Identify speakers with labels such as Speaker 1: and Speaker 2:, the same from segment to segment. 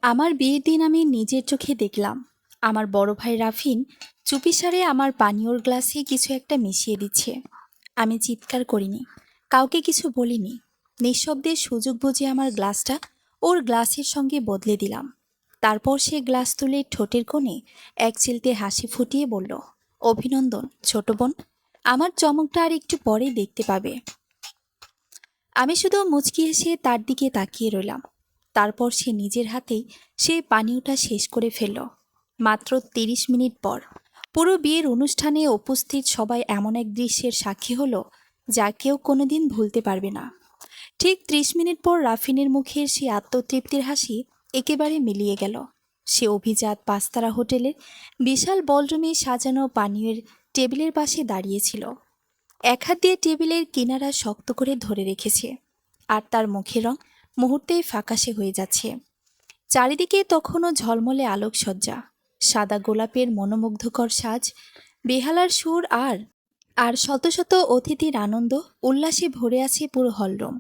Speaker 1: আমার বিয়ের দিন আমি নিজের চোখে দেখলাম আমার বড় ভাই রাফিন চুপিসারে আমার পানীয়র গ্লাসে কিছু একটা মিশিয়ে দিচ্ছে। আমি চিৎকার করিনি, কাউকে কিছু বলিনি। নিঃশব্দে সুযোগ বুঝে আমার গ্লাসটা ওর গ্লাসের সঙ্গে বদলে দিলাম। তারপর সে গ্লাস তুলে ঠোঁটের কোণে এক চিলতে হাসি ফুটিয়ে বলল, অভিনন্দন ছোট বোন, আমার চমকটা আর একটু পরেই দেখতে পাবে। আমি শুধু মুচকি হেসে তার দিকে তাকিয়ে রইলাম। তারপর সে নিজের হাতেই সে পানীয়টা শেষ করে ফেলল। মাত্র ৩০ মিনিট পর পুরো বিয়ের অনুষ্ঠানে উপস্থিত সবাই এমন এক দৃশ্যের সাক্ষী হলো যা কেউ কোনোদিন ভুলতে পারবে না। ঠিক ৩০ মিনিট পর রাফিনের মুখের সে আত্মতৃপ্তির হাসি একেবারে মিলিয়ে গেল। সে অভিজাত পাঁচতারা হোটেলের বিশাল বলরুমে সাজানো পানীয়ের টেবিলের পাশে দাঁড়িয়েছিল। এক হাত দিয়ে টেবিলের কিনারা শক্ত করে ধরে রেখেছে, আর তার মুখের রং মুহূর্তেই ফ্যাকাশে হয়ে যাচ্ছে। চারিদিকে তখনও ঝলমলে আলোকসজ্জা, সাদা গোলাপের মনোমুগ্ধকর সাজ, বেহালার সুর আর আর শত শত অতিথির আনন্দ উল্লাসে ভরে আছে পুরো হলরুম।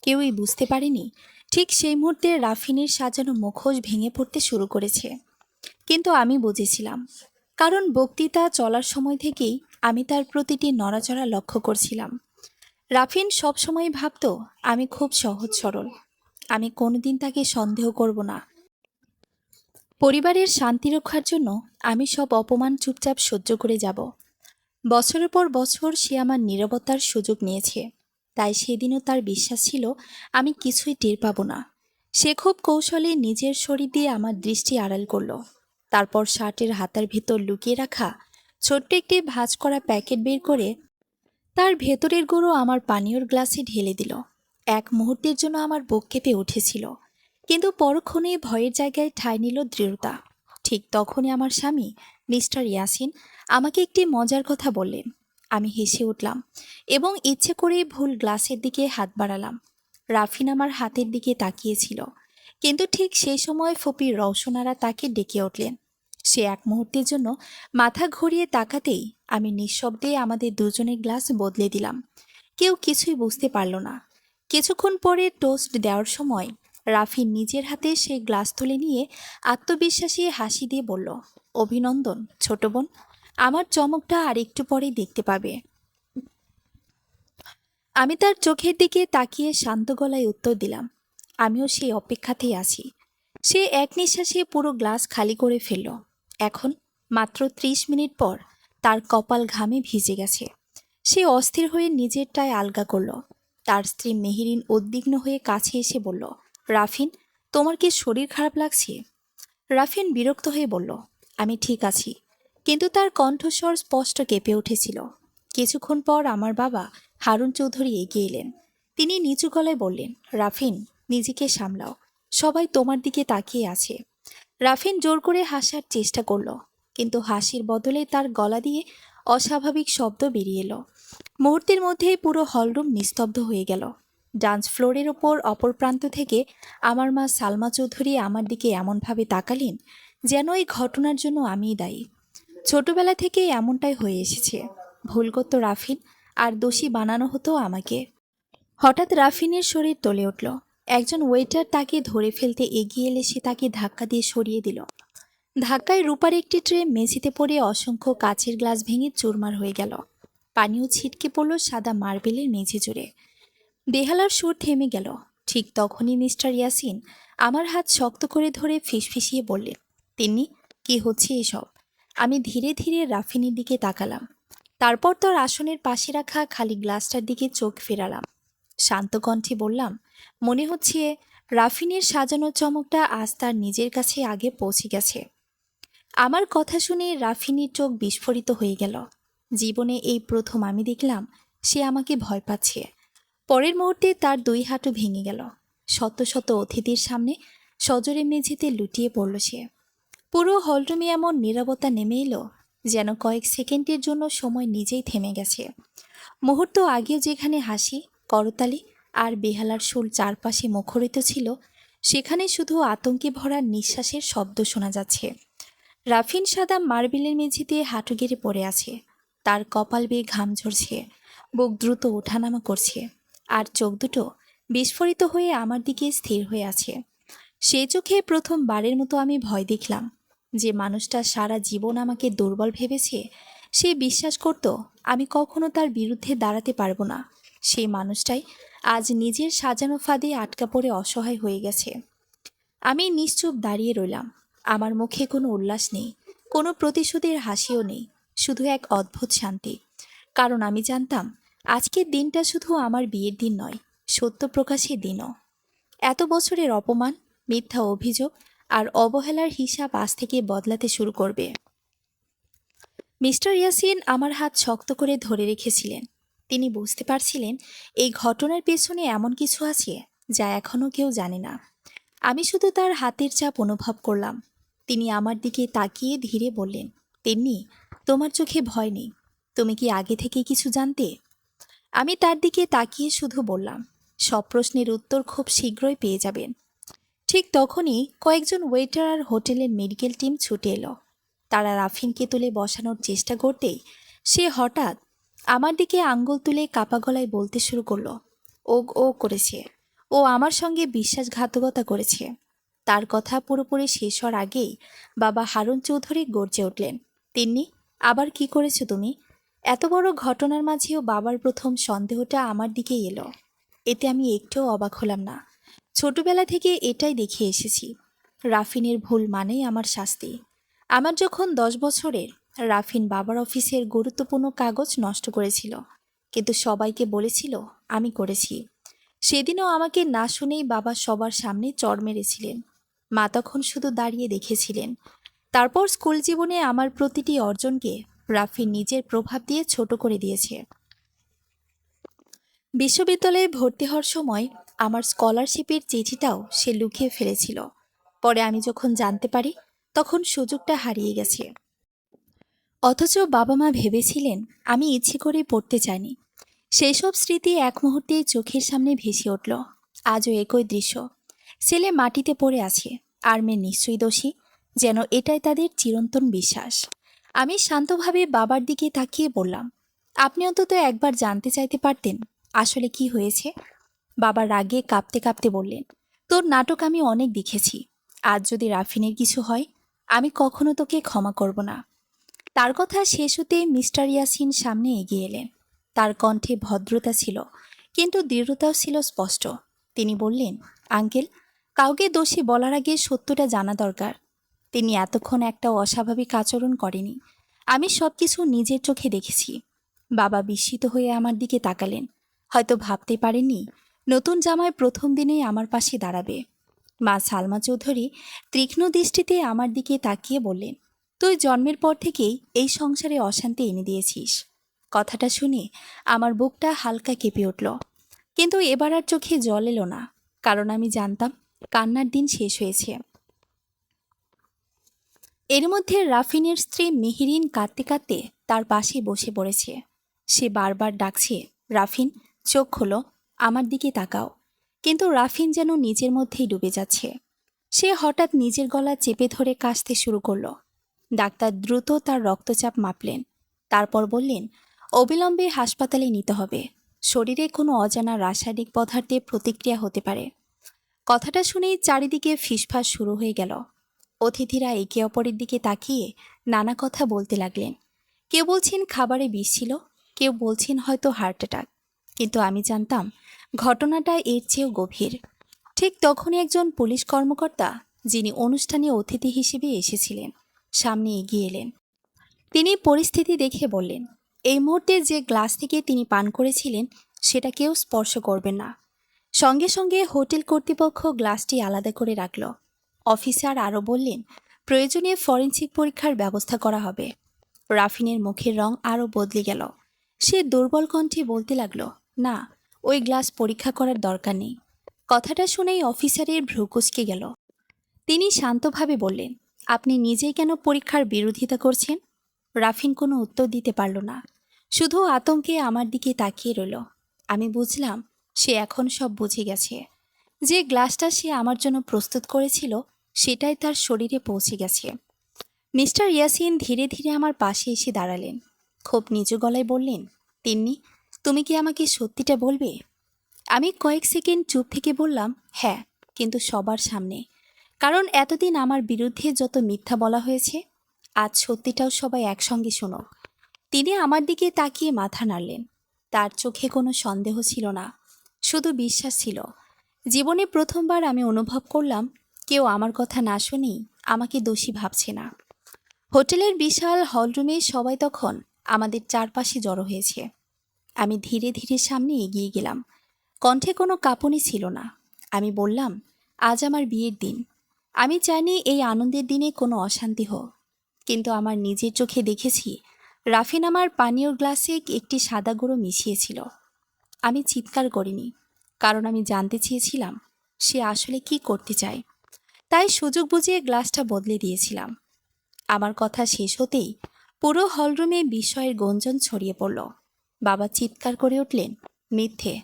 Speaker 1: কেউই বুঝতে পারেনি ঠিক সেই মুহূর্তে রাফিনের সাজানো মুখোশ ভেঙে পড়তে শুরু করেছে। কিন্তু আমি বুঝেছিলাম, কারণ বক্তৃতা চলার সময় থেকেই আমি তার প্রতিটি নড়াচড়া লক্ষ্য করছিলাম। রাফিন সবসময় ভাবত আমি খুব সহজ সরল, আমি কোনোদিন তাকে সন্দেহ করব না। পরিবারের শান্তি রক্ষার জন্য আমি সব অপমান চুপচাপ সহ্য করে যাব। বছরের পর বছর সে আমার নীরবতার সুযোগ নিয়েছে, তাই সেদিনও তার বিশ্বাস ছিল আমি কিছুই টের পাব না। সে খুব কৌশলে নিজের শরীর দিয়ে আমার দৃষ্টি আড়াল করল। তারপর শার্টের হাতার ভেতর লুকিয়ে রাখা ছোট্ট একটি ভাঁজ করা প্যাকেট বের করে তার ভেতরের গুঁড়ো আমার পানীয়র গ্লাসে ঢেলে দিল। এক মুহূর্তের জন্য আমার বুক কেঁপে উঠেছিল, কিন্তু পরক্ষণে ভয়ের জায়গায় ঠাঁই নিল দৃঢ়তা। ঠিক তখনই আমার স্বামী মিস্টার ইয়াসিন আমাকে একটি মজার কথা বললেন। আমি হেসে উঠলাম এবং ইচ্ছে করেই ভুল গ্লাসের দিকে হাত বাড়ালাম। রাফিন আমার হাতের দিকে তাকিয়েছিল, কিন্তু ঠিক সেই সময় ফকির রওশনারা তাকে ডেকে উঠলেন। সে এক মুহূর্তের জন্য মাথা ঘুরিয়ে তাকাতেই আমি নিঃশব্দে আমাদের দুজনের গ্লাস বদলে দিলাম। কেউ কিছুই বুঝতে পারল না। কিছুক্ষণ পরে টোস্ট দেওয়ার সময় রাফি নিজের হাতে সেই গ্লাস তুলে নিয়ে আত্মবিশ্বাসী হাসি দিয়ে বলল, অভিনন্দন ছোট বোন, আমার চমকটা আর একটু পরেই দেখতে পাবে। আমি তার চোখের দিকে তাকিয়ে শান্ত গলায় উত্তর দিলাম, আমিও সেই অপেক্ষাতেই আছি। সে এক নিঃশ্বাসে পুরো গ্লাস খালি করে ফেলল। এখন মাত্র ৩০ মিনিট পর তার কপাল ঘামে ভিজে গেছে। সে অস্থির হয়ে নিজেরটায় আলগা করল। তার স্ত্রী মেহেরিন উদ্বিগ্ন হয়ে কাছে এসে বলল, রাফিন, তোমার কি শরীর খারাপ লাগছে? রাফিন বিরক্ত হয়ে বলল, আমি ঠিক আছি, কিন্তু তার কণ্ঠস্বর স্পষ্ট কেঁপে উঠেছিল। কিছুক্ষণ পর আমার বাবা হারুন চৌধুরী এগিয়ে এলেন। তিনি নিচু গলায় বললেন, রাফিন, নিজেকে সামলাও, সবাই তোমার দিকে তাকিয়ে আছে। রাফিন জোর করে হাসার চেষ্টা করল, কিন্তু হাসির বদলে তার গলা দিয়ে অস্বাভাবিক শব্দ বেরিয়ে এলো। মুহূর্তের মধ্যেই পুরো হলরুম নিস্তব্ধ হয়ে গেল। ডান্স ফ্লোরের ওপর অপর প্রান্ত থেকে আমার মা সালমা চৌধুরী আমার দিকে এমনভাবে তাকালেন যেন এই ঘটনার জন্য আমিই দায়ী। ছোটবেলা থেকে এমনটাই হয়ে এসেছে, ভুল করতো রাফিন আর দোষী বানানো হতো আমাকে। হঠাৎ রাফিনের শরীর টলে উঠল। একজন ওয়েটার তাকে ধরে ফেলতে এগিয়ে এলে সে তাকে ধাক্কা দিয়ে সরিয়ে দিল। ধাক্কায় রূপার একটি ট্রে মেঝেতে পড়ে অসংখ্য কাচের গ্লাস ভেঙে চুরমার হয়ে গেল। পানিও ছিটকে পড়ল সাদা মার্বেলের মেঝে জুড়ে। বেহালার সুর থেমে গেল। ঠিক তখনই মিস্টার ইয়াসিন আমার হাত শক্ত করে ধরে ফিসফিসিয়ে বললেন, তিন্নি, কি হচ্ছে এসব? আমি ধীরে ধীরে রাফিনের দিকে তাকালাম। তারপর তার আসনের পাশে রাখা খালি গ্লাসটার দিকে চোখ ফেরালাম। শান্ত কণ্ঠে বললাম, মনে হচ্ছে রাফিনের সাজানো চমকটা আজ তার নিজের কাছে আগে পৌঁছে গেছে। আমার কথা শুনে রাফিনীর চোখ বিস্ফোরিত হয়ে গেল। জীবনে এই প্রথম আমি দেখলাম সে আমাকে ভয় পাচ্ছে। পরের মুহূর্তে তার দুই হাঁটু ভেঙে গেল। শত শত অতিথির সামনে সজোরে মেঝেতে লুটিয়ে পড়ল সে। পুরো হলরুমে এমন নীরবতা নেমে এলো যেন কয়েক সেকেন্ডের জন্য সময় নিজেই থেমে গেছে। মুহূর্ত আগেও যেখানে হাসি, করতালি আর বেহালার সুর চারপাশে মুখরিত ছিল, সেখানে শুধু আতঙ্কে ভরা নিঃশ্বাসের শব্দ শোনা যাচ্ছে। রাফিন সাদা মার্বেলের মেঝেতে হাঁটু গেড়ে পড়ে আছে। তার কপাল বেয়ে ঘাম ঝরছে, বুক দ্রুত ওঠানামা করছে, আর চোখ দুটো বিস্ফোরিত হয়ে আমার দিকে স্থির হয়ে আছে। সে চোখে প্রথমবারের মতো আমি ভয় দেখলাম। যে মানুষটা সারা জীবন আমাকে দুর্বল ভেবেছে, সে বিশ্বাস করত আমি কখনো তার বিরুদ্ধে দাঁড়াতে পারবো না। সেই মানুষটাই আজ নিজের সাজানো ফাঁদে আটকা পড়ে অসহায় হয়ে গেছে। আমি নিশ্চুপ দাঁড়িয়ে রইলাম। আমার মুখে কোনো উল্লাস নেই, কোনো প্রতিশোধের হাসিও নেই, শুধু এক অদ্ভুত শান্তি। কারণ আমি জানতাম আজকের দিনটা শুধু আমার বিয়ের দিন নয়, সত্য প্রকাশের দিনও। এত বছরের অপমান, মিথ্যা অভিযোগ আর অবহেলার হিসাব আজ থেকে বদলাতে শুরু করবে। মিস্টার ইয়াসিন আমার হাত শক্ত করে ধরে রেখেছিলেন। তিনি বুঝতে পারছিলেন এই ঘটনার পেছনে এমন কিছু আছে যা এখনও কেউ জানে না। আমি শুধু তার হাতের চাপ অনুভব করলাম। তিনি আমার দিকে তাকিয়ে ধীরে বললেন, তিন্নি, তোমার চোখে ভয় নেই। তুমি কি আগে থেকে কিছু জানতে? আমি তার দিকে তাকিয়ে শুধু বললাম, সব প্রশ্নের উত্তর খুব শীঘ্রই পেয়ে যাবেন। ঠিক তখনই কয়েকজন ওয়েটার আর হোটেলের মেডিকেল টিম ছুটে এলো। তারা রাফিনকে তুলে বসানোর চেষ্টা করতেই সে হঠাৎ আমার দিকে আঙ্গুল তুলে কাপা গলায় বলতে শুরু করলো, ও ও করেছে, ও আমার সঙ্গে বিশ্বাসঘাতকতা করেছে। তার কথা পুরোপুরি শেষ হওয়ার আগেই বাবা হারুন চৌধুরী গর্জে উঠলেন, তিন্নি, আবার কি করেছো তুমি? এত বড় ঘটনার মাঝেও বাবার প্রথম সন্দেহটা আমার দিকেই এলো। এতে আমি একটুও অবাক হলাম না। ছোটবেলা থেকে এটাই দেখে এসেছি, রাফিনের ভুল মানেই আমার শাস্তি। আমার যখন 10 বছরের, রাফিন বাবার অফিসের গুরুত্বপূর্ণ কাগজ নষ্ট করেছিল, কিন্তু সবাইকে বলেছিল আমি করেছি। সেদিনও আমাকে না শুনেই বাবা সবার সামনে চড় মেরেছিলেন। মা তখন শুধু দাঁড়িয়ে দেখেছিলেন। তারপর স্কুল জীবনে আমার প্রতিটি অর্জনকে রাফিন নিজের প্রভাব দিয়ে ছোট করে দিয়েছে। বিশ্ববিদ্যালয়ে ভর্তি হওয়ার সময় আমার স্কলারশিপের চিঠিটাও সে লুকিয়ে ফেলেছিল। পরে আমি যখন জানতে পারি, তখন সুযোগটা হারিয়ে গেছে। অথচ বাবা মা ভেবেছিলেন আমি ইচ্ছে করেই পড়তে চাইনি। সেই সব স্মৃতি এক মুহূর্তেই চোখের সামনে ভেসে উঠল। আজও একই দৃশ্য। ছেলে মাটিতে পড়ে আছে, আর মেয়ে নিশ্চয়ই দোষী, যেন এটাই তাদের চিরন্তন বিশ্বাস। আমি শান্তভাবে বাবার দিকে তাকিয়ে বললাম, আপনি অন্তত একবার জানতে চাইতে পারতেন আসলে কি হয়েছে। বাবা রাগে কাঁপতে কাঁপতে বললেন, তোর নাটক আমি অনেক দেখেছি। আজ যদি রাফিনের কিছু হয়, আমি কখনো তোকে ক্ষমা করব না। তার কথা শেষ হতে মিস্টার ইয়াসিন সামনে এগিয়ে এলেন। তার কণ্ঠে ভদ্রতা ছিল, কিন্তু দৃঢ়তাও ছিল স্পষ্ট। তিনি বললেন, আঙ্কেল, কাউকে দোষী বলার আগে সত্যটা জানা দরকার। তিনি এতক্ষণ একটা অস্বাভাবিক আচরণ করেনি। আমি সবকিছু নিজের চোখে দেখেছি। বাবা বিস্মিত হয়ে আমার দিকে তাকালেন। হয়তো ভাবতে পারেননি নতুন জামাই প্রথম দিনেই আমার পাশে দাঁড়াবে। মা সালমা চৌধুরী তীক্ষ্ণ দৃষ্টিতে আমার দিকে তাকিয়ে বললেন, তুই জন্মের পর থেকেই এই সংসারে অশান্তি এনে দিয়েছিস। কথাটা শুনে আমার বুকটা হালকা কেঁপে উঠল, কিন্তু এবার আর চোখে জল এলো না, কারণ আমি জানতাম কান্নার দিন শেষ হয়েছে। এর মধ্যে রাফিনের স্ত্রী মেহেরিন কাঁদতে কাঁদতে তার পাশে বসে পড়েছে। সে বারবার ডাকছে, রাফিন, চোখ খোলো, আমার দিকে তাকাও। কিন্তু রাফিন যেন নিজের মধ্যেই ডুবে যাচ্ছে। সে হঠাৎ নিজের গলা চেপে ধরে কাশতে শুরু করলো। ডাক্তার দ্রুত তার রক্তচাপ মাপলেন। তারপর বললেন, অবিলম্বে হাসপাতালে নিতে হবে। শরীরে কোনো অজানা রাসায়নিক পদার্থের প্রতিক্রিয়া হতে পারে। কথাটা শুনেই চারিদিকে ফিসফাস শুরু হয়ে গেল। অতিথিরা একে অপরের দিকে তাকিয়ে নানা কথা বলতে লাগলেন। কেউ বলছেন খাবারে বিষ ছিল, কেউ বলছেন হয়তো হার্ট অ্যাটাক। কিন্তু আমি জানতাম ঘটনাটা এর চেয়েও গভীর। ঠিক তখনই একজন পুলিশ কর্মকর্তা, যিনি অনুষ্ঠানে অতিথি হিসেবে এসেছিলেন, সামনে এগিয়ে এলেন। তিনি পরিস্থিতি দেখে বললেন, এই মুহূর্তে যে গ্লাস থেকে তিনি পান করেছিলেন সেটা কেউ স্পর্শ করবেন না। সঙ্গে সঙ্গে হোটেল কর্তৃপক্ষ গ্লাসটি আলাদা করে রাখল। অফিসার আরও বললেন, প্রয়োজনীয় ফরেনসিক পরীক্ষার ব্যবস্থা করা হবে। রাফিনের মুখের রং আরও বদলে গেল। সে দুর্বল কণ্ঠে বলতে লাগলো, না, ওই গ্লাস পরীক্ষা করার দরকার নেই। কথাটা শুনেই অফিসারের ভ্রু কুঁচকে গেল। তিনি শান্তভাবে বললেন, আপনি নিজেই কেন পরীক্ষার বিরোধিতা করছেন? রাফিন কোনো উত্তর দিতে পারল না, শুধু আতঙ্কে আমার দিকে তাকিয়ে রইল। আমি বুঝলাম সে এখন সব বুঝে গেছে। যে গ্লাসটা সে আমার জন্য প্রস্তুত করেছিল সেটাই তার শরীরে পৌঁছে গেছে। মিস্টার ইয়াসিন ধীরে ধীরে আমার পাশে এসে দাঁড়ালেন। খুব নিচু গলায় বললেন, তিন্নি, তুমি কি আমাকে সত্যিটা বলবে? আমি কয়েক সেকেন্ড চুপ থেকে বললাম, হ্যাঁ, কিন্তু সবার সামনে। কারণ এতদিন আমার বিরুদ্ধে যত মিথ্যা বলা হয়েছে, আজ সত্যিটাও সবাই একসঙ্গে শোনো। তিনি আমার দিকে তাকিয়ে মাথা নাড়লেন। তার চোখে কোনো সন্দেহ ছিল না, শুধু বিশ্বাস ছিল। জীবনে প্রথমবার আমি অনুভব করলাম কেউ আমার কথা না শুনেই আমাকে দোষী ভাবছে না। হোটেলের বিশাল হলরুমে সবাই তখন আমাদের চারপাশে জড়ো হয়েছে। আমি ধীরে ধীরে সামনে এগিয়ে গেলাম। কণ্ঠে কোনো কাঁপুনি ছিল না। আমি বললাম, আজ আমার বিয়ের দিন। আমি চাইনি এই আনন্দের দিনে কোনো অশান্তি হোক, কিন্তু আমার নিজের চোখে দেখেছি রাফিন আমার পানীয় গ্লাসে একটি সাদা গুঁড়ো মিশিয়েছিল। আমি চিৎকার করিনি, কারণ আমি জানতে চেয়েছিলাম সে আসলে কি করতে চায়। তাই সুযোগ বুঝিয়ে গ্লাসটা বদলে দিয়েছিলাম। আমার কথা শেষ হতেই পুরো হলরুমে বিস্ময়ের গঞ্জন ছড়িয়ে পড়ল। বাবা চিৎকার করে উঠলেন, মিথ্যে,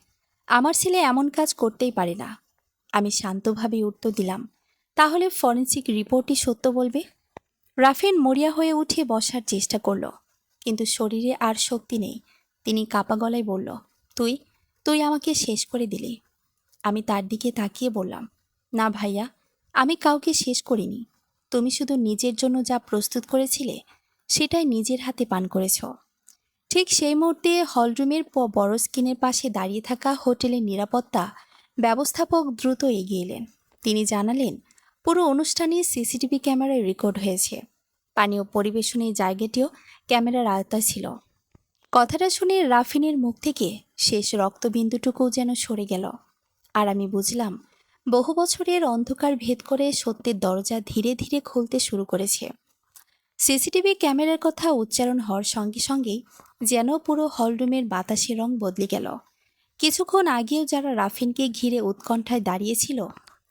Speaker 1: আমার ছেলে এমন কাজ করতেই পারে না। আমি শান্তভাবে উত্তর দিলাম, তাহলে ফরেনসিক রিপোর্টই সত্য বলবে। রাফিন মরিয়া হয়ে উঠে বসার চেষ্টা করল, কিন্তু শরীরে আর শক্তি নেই। তিনি কাপা গলায় বলল, তুই তুই আমাকে শেষ করে দিলি। আমি তার দিকে তাকিয়ে বললাম, না ভাইয়া, আমি কাউকে শেষ করিনি। তুমি শুধু নিজের জন্য যা প্রস্তুত করেছিলে সেটাই নিজের হাতে পান করেছ। ঠিক সেই মুহূর্তে হলরুমের বড় স্ক্রিনের পাশে দাঁড়িয়ে থাকা হোটেলের নিরাপত্তা ব্যবস্থাপক দ্রুত এগিয়ে এলেন। তিনি জানালেন, পুরো অনুষ্ঠানে সিসিটিভি ক্যামেরায় রেকর্ড হয়েছে। পানীয় পরিবেশনের জায়গাটিও ক্যামেরার আওতায় ছিল। কথাটা শুনে রাফিনের মুখ থেকে শেষ রক্তবিন্দুটুকুও যেন সরে গেল। আর আমি বুঝলাম, বহু বছরের অন্ধকার ভেদ করে সত্যের দরজা ধীরে ধীরে খুলতে শুরু করেছে। সিসিটিভি ক্যামেরার কথা উচ্চারণ হওয়ার সঙ্গে সঙ্গেই যেন পুরো হলরুমের বাতাসের রং বদলে গেল। কিছুক্ষণ আগেও যারা রাফিনকে ঘিরে উৎকণ্ঠায় দাঁড়িয়েছিল,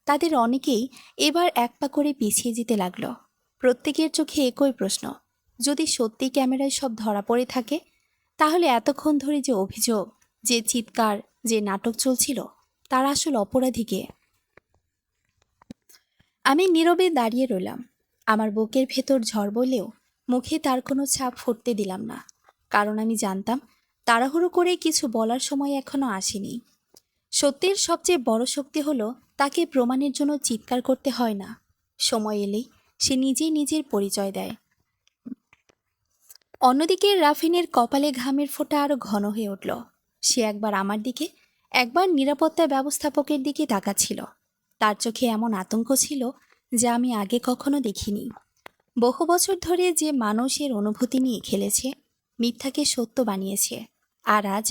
Speaker 1: তাদের অনেকেই এবার এক পা করে পিছিয়ে যেতে লাগল। প্রত্যেকের চোখে একই প্রশ্ন, যদি সত্যি ক্যামেরায় সব ধরা পড়ে থাকে, তাহলে এতক্ষণ ধরে যে অভিযোগ, যে চিৎকার, যে নাটক চলছিল, তার আসল অপরাধীকে। আমি নীরবে দাঁড়িয়ে রইলাম। আমার বুকের ভেতর ঝড় বলেও মুখে তার কোনো ছাপ ফুটতে দিলাম না, কারণ আমি জানতাম তাড়াহুড়ো করে কিছু বলার সময় এখনো আসেনি। সত্যের সবচেয়ে বড় শক্তি হলো তাকে প্রমাণের জন্য চিৎকার করতে হয় না, সময় এলেই সে নিজেই নিজের পরিচয় দেয়। অন্যদিকে রাফিনের কপালে ঘামের ফোঁটা আরো ঘন হয়ে উঠল। সে একবার আমার দিকে, একবার নিরাপত্তা ব্যবস্থাপকের দিকে তাকাচ্ছিল। তার চোখে এমন আতঙ্ক ছিল যা আমি আগে কখনো দেখিনি। বহু বছর ধরে যে মানুষের অনুভূতি নিয়ে খেলেছে, মিথ্যাকে সত্য বানিয়েছে, আর আজ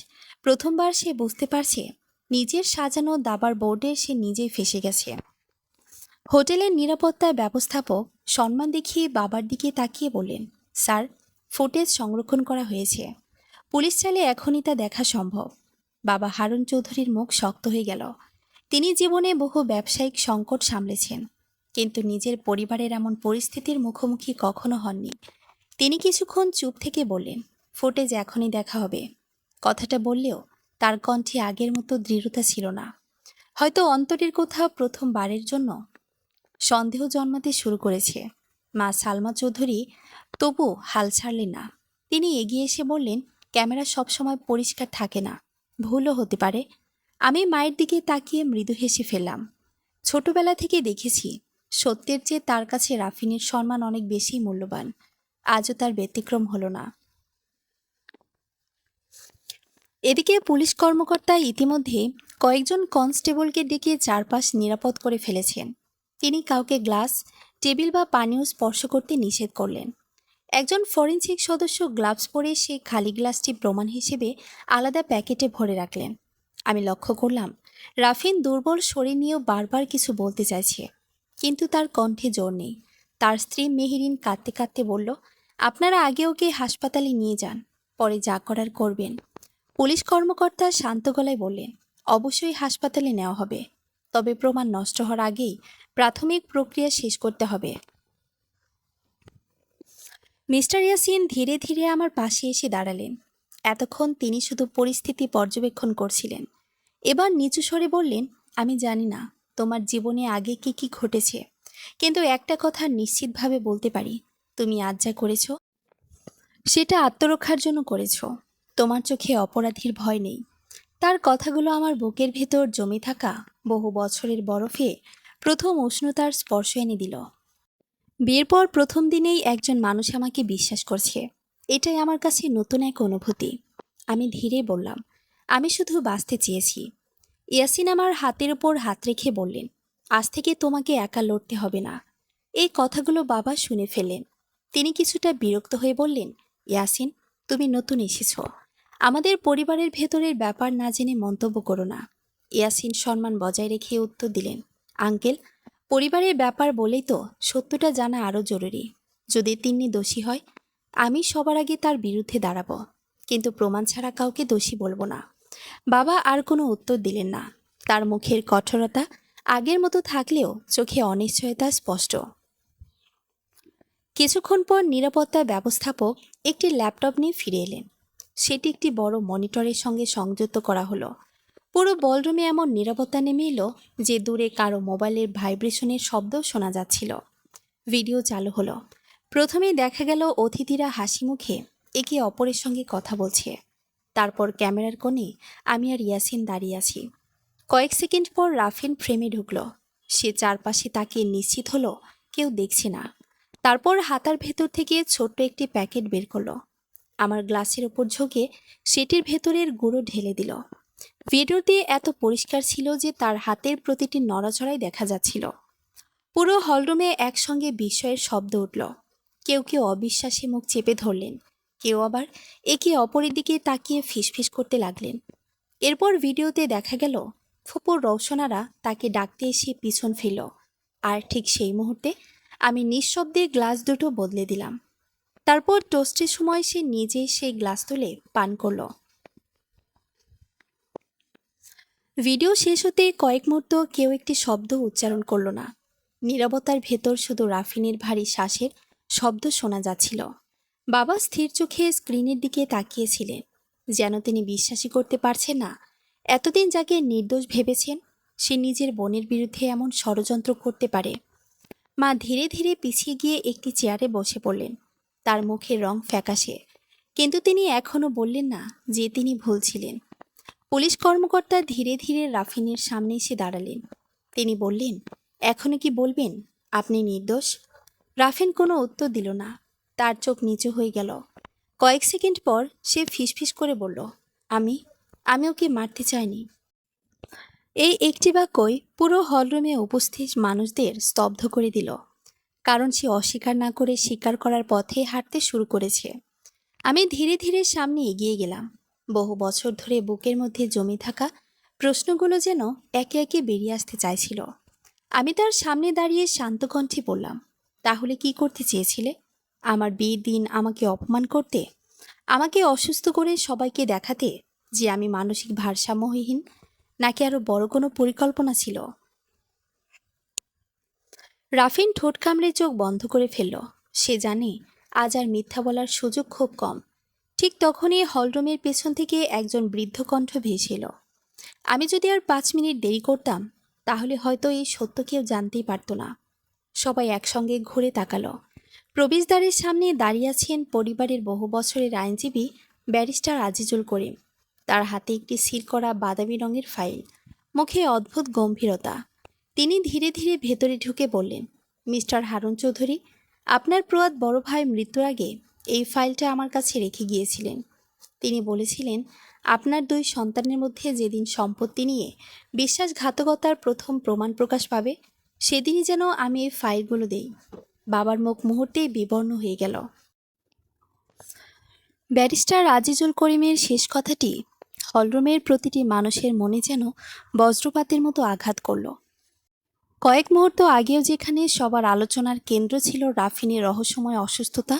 Speaker 1: প্রথমবার সে বুঝতে পারছে নিজের সাজানো দাবার বোর্ডে সে নিজেই ফেঁসে গেছে। হোটেলের নিরাপত্তা ব্যবস্থাপক সম্মান দেখিয়ে বাবার দিকে তাকিয়ে বললেন, স্যার, ফুটেজ সংরক্ষণ করা হয়েছে। পুলিশ চাইলে এখনই তা দেখা সম্ভব। বাবা হারুন চৌধুরীর মুখ শক্ত হয়ে গেল। তিনি জীবনে বহু ব্যবসায়িক সংকট সামলেছেন, কিন্তু নিজের পরিবারের এমন পরিস্থিতির মুখোমুখি কখনো হননি। তিনি কিছুক্ষণ চুপ থেকে বললেন, ফুটেজ এখনই দেখা হবে। কথাটা বললেও তার কণ্ঠে আগের মতো দৃঢ়তা ছিল না। হয়তো অন্তরের কোথাও প্রথমবারের জন্য সন্দেহ জন্মাতে শুরু করেছে। মা সালমা চৌধুরী তবু হাল ছাড়লেন না। তিনি এগিয়ে এসে বললেন, ক্যামেরা সবসময় পরিষ্কার থাকে না, ভুলও হতে পারে। আমি মায়ের দিকে তাকিয়ে মৃদু হেসে ফেললাম। ছোটবেলা থেকে দেখেছি সত্যের চেয়ে তার কাছে রাফিনের সম্মান অনেক বেশি মূল্যবান। আজও তার ব্যতিক্রম হলো না। এদিকে পুলিশ কর্মকর্তা ইতিমধ্যে কয়েকজন কনস্টেবলকে ডেকে চারপাশ নিরাপদ করে ফেলেছেন। তিনি কাউকে গ্লাস, টেবিল বা পানীয় স্পর্শ করতে নিষেধ করলেন। একজন ফরেনসিক সদস্য গ্লাভস পরে সেই খালি গ্লাসটি প্রমাণ হিসেবে আলাদা প্যাকেটে ভরে রাখলেন। আমি লক্ষ্য করলাম রাফিন দুর্বল শরীর নিয়েও বারবার কিছু বলতে চাইছে, কিন্তু তার কণ্ঠে জোর নেই। তার স্ত্রী মেহেরিন কাঁদতে কাঁদতে বলল, আপনারা আগে ওকে হাসপাতালে নিয়ে যান, পরে যা করার করবেন। পুলিশ কর্মকর্তা শান্ত গলায় বললেন, অবশ্যই হাসপাতালে নেওয়া হবে, তবে প্রমাণ নষ্ট হওয়ার আগেই প্রাথমিক প্রক্রিয়া শেষ করতে হবে। মিস্টার ইয়াসিন ধীরে ধীরে আমার পাশে এসে দাঁড়ালেন। এতক্ষণ তিনি শুধু পরিস্থিতি পর্যবেক্ষণ করছিলেন। এবার নিচু স্বরে বললেন, আমি জানি না তোমার জীবনে আগে কি কি ঘটেছে, কিন্তু একটা কথা নিশ্চিতভাবে বলতে পারি, তুমি আজ যা করেছ সেটা আত্মরক্ষার জন্য করেছ। তোমার চোখে অপরাধীর ভয় নেই। তার কথাগুলো আমার বুকের ভেতর জমে থাকা বহু বছরের বরফে প্রথম উষ্ণতার স্পর্শ এনে দিল। বিয়ের পর প্রথম দিনেই একজন মানুষ আমাকে বিশ্বাস করছে, এটাই আমার কাছে নতুন এক অনুভূতি। আমি ধীরে বললাম, আমি শুধু বাঁচতে চেয়েছি। ইয়াসিন আমার হাতের উপর হাত রেখে বললেন, আজ থেকে তোমাকে একা লড়তে হবে না। এই কথাগুলো বাবা শুনে ফেললেন। তিনি কিছুটা বিরক্ত হয়ে বললেন, ইয়াসিন, তুমি নতুন এসেছো, আমাদের পরিবারের ভেতরের ব্যাপার না জেনে মন্তব্য করো না। ইয়াসিন সম্মান বজায় রেখে উত্তর দিলেন, আঙ্কেল, পরিবারের ব্যাপার বলেই তো সত্যটা জানা আরও জরুরি। যদি তিন্নি দোষী হয়, আমি সবার আগে তার বিরুদ্ধে দাঁড়াবো, কিন্তু প্রমাণ ছাড়া কাউকে দোষী বলবো না। বাবা আর কোনো উত্তর দিলেন না। তার মুখের কঠোরতা আগের মতো থাকলেও চোখে অনিশ্চয়তা স্পষ্ট। কিছুক্ষণ পর নিরাপত্তা ব্যবস্থাপক একটি ল্যাপটপ নিয়ে ফিরে এলেন। সেটি একটি বড় মনিটরের সঙ্গে সংযুক্ত করা হলো। পুরো বলরুমে এমন নিরাপত্তা নেমে এলো যে দূরে কারো মোবাইলের ভাইব্রেশনের শব্দও শোনা যাচ্ছিল। ভিডিও চালু হলো। প্রথমেই দেখা গেল অতিথিরা হাসি মুখে একে অপরের সঙ্গে কথা বলছে। তারপর ক্যামেরার কোণে আমি আর ইয়াসিন দাঁড়িয়ে আছি। কয়েক সেকেন্ড পর রাফিন ফ্রেমে ঢুকলো। সে চারপাশে তাকিয়ে নিশ্চিত হলো কেউ দেখছে না। তারপর হাতার ভেতর থেকে ছোট্ট একটি প্যাকেট বের করলো। আমার গ্লাসের উপর ঝুঁকে সেটির ভেতরের গুঁড়ো ঢেলে দিল। ভিডিওতে এত পরিষ্কার ছিল যে তার হাতের প্রতিটি নড়াচড়াই দেখা যাচ্ছিল। পুরো হলরুমে একসঙ্গে বিস্ময়ের শব্দ উঠল। কেউ কেউ অবিশ্বাসে মুখ চেপে ধরলেন, কেউ আবার একে অপরের দিকে তাকিয়ে ফিসফিস করতে লাগলেন। এরপর ভিডিওতে দেখা গেল ফুপুর রওশনারা তাকে ডাকতে এসে পিছন ফিরল। আর ঠিক সেই মুহূর্তে আমি নিঃশব্দে গ্লাস দুটো বদলে দিলাম। তারপর টোস্টের সময় সে নিজেই সেই গ্লাস তুলে পান করল। ভিডিও শেষ হতে কয়েক মুহূর্ত কেউ একটি শব্দ উচ্চারণ করল না। নীরবতার ভেতর শুধু রাফিনের ভারী শ্বাসের শব্দ শোনা যাচ্ছিল। বাবা স্থির চোখে স্ক্রিনের দিকে তাকিয়েছিলেন, যেন তিনি বিশ্বাসই করতে পারছেন না এতদিন যাকে নির্দোষ ভেবেছেন সে নিজের বোনের বিরুদ্ধে এমন ষড়যন্ত্র করতে পারে। মা ধীরে ধীরে পিছিয়ে গিয়ে একটি চেয়ারে বসে পড়লেন। তার মুখের রং ফ্যাকাশে, কিন্তু তিনি এখনও বললেন না যে তিনি ভুল ছিলেন। পুলিশ কর্মকর্তা ধীরে ধীরে রাফিনের সামনে এসে দাঁড়ালেন। তিনি বললেন, এখনো কি বলবেন আপনি নির্দোষ? রাফিন কোনো উত্তর দিল না। তার চোখ নিচু হয়ে গেল। কয়েক সেকেন্ড পর সে ফিসফিস করে বলল, আমি আমি ওকে মারতে চাইনি। এই একটি বাক্যই পুরো হলরুমে উপস্থিত মানুষদের স্তব্ধ করে দিল, কারণ সে অস্বীকার না করে স্বীকার করার পথে হাঁটতে শুরু করেছে। আমি ধীরে ধীরে সামনে এগিয়ে গেলাম। বহু বছর ধরে বুকের মধ্যে জমে থাকা প্রশ্নগুলো যেন একে একে বেরিয়ে আসতে চাইছিল। আমি তার সামনে দাঁড়িয়ে শান্ত কণ্ঠে বললাম, তাহলে কি করতে চেয়েছিলে? আমার বিয়ের দিন আমাকে অপমান করতে, আমাকে অসুস্থ করে সবাইকে দেখাতে যে আমি মানসিক ভারসাম্যহীন, নাকি আরো বড় কোনো পরিকল্পনা ছিল? রাফিন ঠোঁট কামড়ে চোখ বন্ধ করে ফেলল। সে জানে আজ আর মিথ্যা বলার সুযোগ খুব কম। ঠিক তখনই হলরুমের পেছন থেকে একজন বৃদ্ধ কণ্ঠ ভেসে এলো। আমি যদি আর 5 মিনিট দেরি করতাম তাহলে হয়তো এই সত্য কেউ জানতেই পারত না। সবাই একসঙ্গে ঘুরে তাকালো। প্রবেশদ্বারের সামনে দাঁড়িয়ে আছেন পরিবারের বহু বছরের আইনজীবী ব্যারিস্টার আজিজুল করিম। তার হাতে একটি সিল করা বাদামি রঙের ফাইল, মুখে অদ্ভুত গম্ভীরতা। তিনি ধীরে ধীরে ভেতরে ঢুকে বললেন, মিস্টার হারুন চৌধুরী, আপনার প্রয়াত বড় ভাই মৃত্যুর আগে এই ফাইলটা আমার কাছে রেখে গিয়েছিলেন। তিনি বলেছিলেন, আপনার 2 সন্তানের মধ্যে যেদিন সম্পত্তি নিয়ে বিশ্বাসঘাতকতার প্রথম প্রমাণ প্রকাশ পাবে সেদিনই যেন আমি এই ফাইলগুলো দেই। বাবার মুখ মুহূর্তেই বিবর্ণ হয়ে গেল। ব্যারিস্টার আজিজুল করিমের শেষ কথাটি হলরুমের প্রতিটি মানুষের মনে যেন বজ্রপাতের মতো আঘাত করল। কয়েক মুহূর্ত আগেও যেখানে সবার আলোচনার কেন্দ্র ছিল রাফিনের রহস্যময় অসুস্থতা,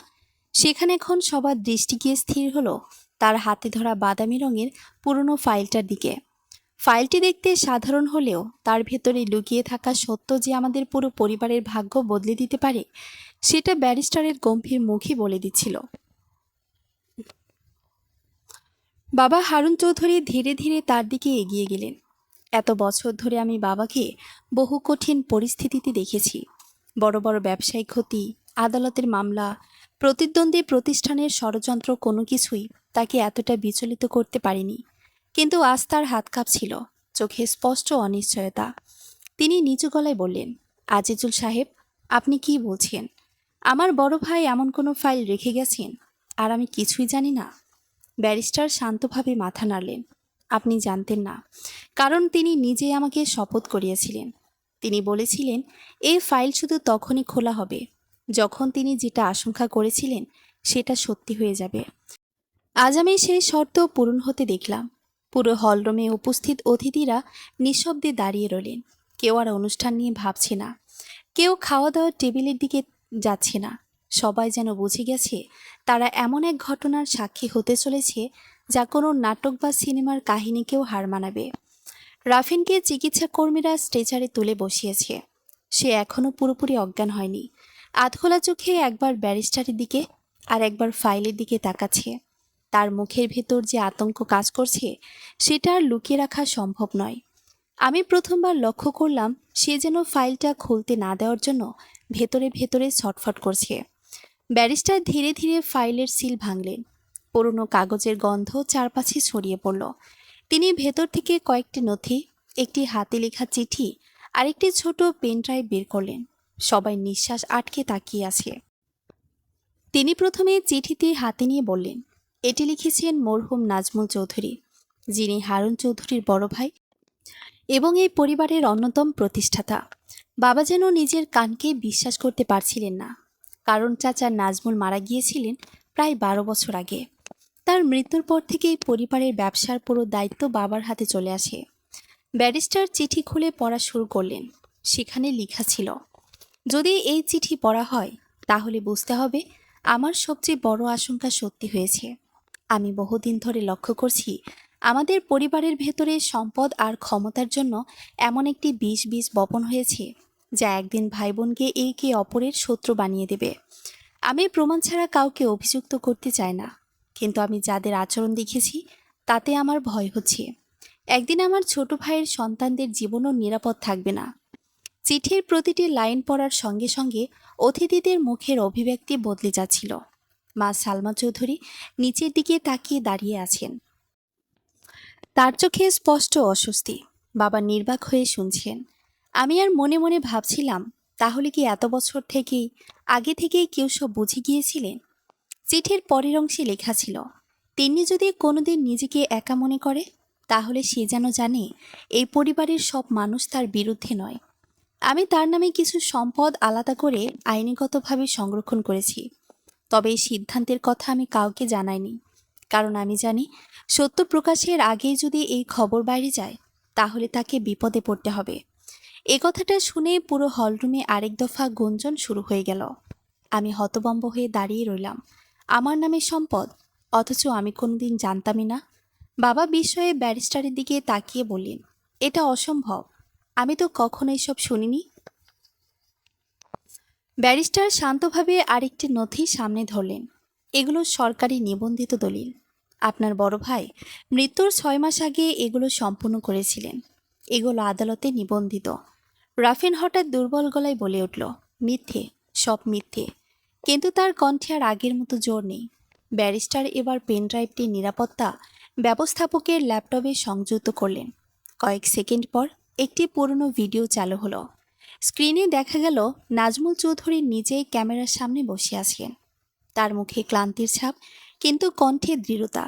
Speaker 1: সেখানে এখন সবার দৃষ্টি গিয়ে স্থির হলো তার হাতে ধরা বাদামি রঙের পুরনো ফাইলটার দিকে। ফাইলটি দেখতে সাধারণ হলেও তার ভেতরে লুকিয়ে থাকা সত্য যে আমাদের পুরো পরিবারের ভাগ্য বদলে দিতে পারে, সেটা ব্যারিস্টারের গম্ভীর মুখই বলে দিচ্ছিল। বাবা হারুন চৌধুরী ধীরে ধীরে তার দিকে এগিয়ে গেলেন। এত বছর ধরে আমি বাবাকে বহু কঠিন পরিস্থিতিতে দেখেছি। বড় বড় ব্যবসায়িক ক্ষতি, আদালতের মামলা, প্রতিদ্বন্দ্বী প্রতিষ্ঠানের ষড়যন্ত্র, কোনো কিছুই তাকে এতটা বিচলিত করতে পারেনি। কিন্তু আজ তার হাত কাঁপছিল, চোখে স্পষ্ট অনিশ্চয়তা। তিনি নিচু গলায় বললেন, আজিজুল সাহেব, আপনি কি বলছেন? আমার বড় ভাই এমন কোনো ফাইল রেখে গেছেন আর আমি কিছুই জানি না? ব্যারিস্টার শান্তভাবে মাথা নাড়লেন। আপনি জানতেন না, কারণ তিনি নিজেই আমাকে শপথ করিয়েছিলেন। তিনি বলেছিলেন এই ফাইল শুধু তখনই খোলা হবে যখন তিনি যেটা আশঙ্কা করেছিলেন সেটা সত্যি হয়ে যাবে। আজ আমি সেই শর্ত পূরণ হতে দেখলাম। পুরো হলরুমে উপস্থিত অতিথিরা নিঃশব্দে দাঁড়িয়ে রইলেন। কেউ আর অনুষ্ঠান নিয়ে ভাবছে না, কেউ খাওয়া দাওয়ার টেবিলের দিকে যাচ্ছে না। সবাই যেন বুঝে গেছে তারা এমন এক ঘটনার সাক্ষী হতে চলেছে যা কোনো নাটক বা সিনেমার কাহিনীকেও হার মানাবে। রাফিনকে চিকিৎসা কর্মীরা স্ট্রেচারে তুলে বসিয়েছে। সে এখনও পুরোপুরি অজ্ঞান হয়নি। আধখোলা চোখে একবার ব্যারিস্টারের দিকে আর একবার ফাইলের দিকে তাকাচ্ছে। তার মুখের ভেতর যে আতঙ্ক কাজ করছে সেটা আর লুকিয়ে রাখা সম্ভব নয়। আমি প্রথমবার লক্ষ্য করলাম সে যেন ফাইলটা খুলতে না দেওয়ার জন্য ভেতরে ভেতরে ছটফট করছে। ব্যারিস্টার ধীরে ধীরে ফাইলের সিল ভাঙলেন। পুরনো কাগজের গন্ধ চারপাশে ছড়িয়ে পড়ল। তিনি ভেতর থেকে কয়েকটি নথি, একটি হাতে লেখা চিঠি আর একটি ছোট পেন ড্রাইভ বের করলেন। সবাই নিঃশ্বাস আটকে তাকিয়ে আছে। তিনি প্রথমে চিঠিটি হাতে নিয়ে বললেন, এটি লিখেছেন মরহুম নাজমুল চৌধুরী, যিনি হারুন চৌধুরীর বড় ভাই এবং এই পরিবারের অন্যতম প্রতিষ্ঠাতা। বাবা যেন নিজের কানকে বিশ্বাস করতে পারছিলেন না, কারণ চাচা নাজমুল মারা গিয়েছিলেন প্রায় 12 বছর আগে। তার মৃত্যুর পর থেকেই পরিবারের ব্যবসার পুরো দায়িত্ব বাবার হাতে চলে আসে। ব্যারিস্টার চিঠি খুলে পড়া শুরু করলেন। সেখানে লেখা ছিল, যদি এই চিঠি পড়া হয় তাহলে বুঝতে হবে আমার সবচেয়ে বড় আশঙ্কা সত্যি হয়েছে। আমি বহুদিন ধরে লক্ষ্য করছি আমাদের পরিবারের ভেতরে সম্পদ আর ক্ষমতার জন্য এমন একটি বীজ বপন হয়েছে যা একদিন ভাই বোনকে একে অপরের শত্রু বানিয়ে দেবে। আমি প্রমাণ ছাড়া কাউকে অভিযুক্ত করতে চাই না, কিন্তু আমি যাদের আচরণ দেখেছি তাতে আমার ভয় হচ্ছে একদিন আমার ছোট ভাইয়ের সন্তানদের জীবনও নিরাপদ থাকবে না। চিঠির প্রতিটি লাইন পড়ার সঙ্গে সঙ্গে অতিথিদের মুখের অভিব্যক্তি বদলে যাচ্ছিল। মা সালমা চৌধুরী নিচের দিকে তাকিয়ে দাঁড়িয়ে আছেন। তার চোখে স্পষ্ট অস্বস্তি। বাবা নির্বাক হয়ে শুনছেন। আমি আর মনে মনে ভাবছিলাম, তাহলে কি এত বছর থেকেই আগে থেকেই কেউ সব বুঝে গিয়েছিলেন? চিঠির পরের অংশে লেখা ছিল, তিনি যদি কোনোদিন নিজেকে একা মনে করে তাহলে সে যেন জানে এই পরিবারের সব মানুষ তার বিরুদ্ধে নয়। আমি তার নামে কিছু সম্পদ আলাদা করে আইনিগতভাবে সংরক্ষণ করেছি, তবে এই সিদ্ধান্তের কথা আমি কাউকে জানাইনি, কারণ আমি জানি সত্য প্রকাশের আগেই যদি এই খবর বাইরে যায় তাহলে তাকে বিপদে পড়তে হবে। এ কথাটা শুনে পুরো হলরুমে আরেক দফা গুঞ্জন শুরু হয়ে গেল। আমি হতভম্ব হয়ে দাঁড়িয়ে রইলাম। আমার নামে সম্পদ, অথচ আমি কোনোদিন জানতামই না। বাবা বিস্ময়ে ব্যারিস্টারের দিকে তাকিয়ে বললেন, এটা অসম্ভব, আমি তো কখনো এসব শুনিনি। ব্যারিস্টার শান্তভাবে আরেকটি নথি সামনে ধরলেন। এগুলো সরকারি নিবন্ধিত দলিল। আপনার বড় ভাই মৃত্যুর 6 মাস আগে এগুলো সম্পূর্ণ করেছিলেন। এগুলো আদালতে নিবন্ধিত। রাফিন হঠাৎ দুর্বল গলায় বলে উঠল, মিথ্যে, সব মিথ্যে। কিন্তু তার কণ্ঠে আর আগের মতো জোর নেই। ব্যারিস্টার এবার পেনড্রাইভটি নিরাপত্তা ব্যবস্থাপকের ল্যাপটপে সংযুক্ত করলেন। কয়েক সেকেন্ড পর একটি পুরনো ভিডিও চালু হলো। স্ক্রিনে দেখা গেল নাজমুল চৌধুরী নিজেই ক্যামেরার সামনে বসে আছেন। তার মুখে ক্লান্তির ছাপ, কিন্তু কণ্ঠে দৃঢ়তা।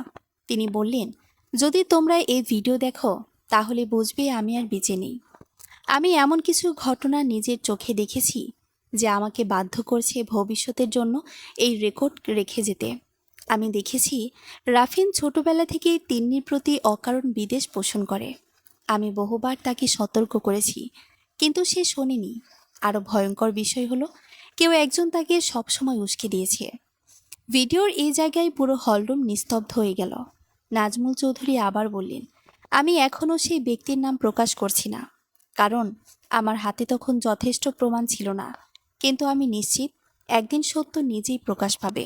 Speaker 1: তিনি বললেন, যদি তোমরা এই ভিডিও দেখো তাহলে বুঝবে আমি আর বেঁচে নেই। আমি এমন কিছু ঘটনা নিজের চোখে দেখেছি যা আমাকে বাধ্য করছে ভবিষ্যতের জন্য এই রেকর্ড রেখে যেতে। আমি দেখেছি রাফিন ছোটবেলা থেকেই তিন্নির প্রতি অকারণ বিদ্বেষ পোষণ করে। আমি বহুবার তাকে সতর্ক করেছি, কিন্তু সে শোনেনি। আরও ভয়ঙ্কর বিষয় হলো, কেউ একজন তাকে সবসময় উস্কে দিয়েছে। ভিডিওর এই জায়গায় পুরো হলরুম নিস্তব্ধ হয়ে গেল। নাজমুল চৌধুরী আবার বললেন, আমি এখনও সেই ব্যক্তির নাম প্রকাশ করছি না, কারণ আমার হাতে তখন যথেষ্ট প্রমাণ ছিল না। কিন্তু আমি নিশ্চিত একদিন সত্য নিজেই প্রকাশ পাবে।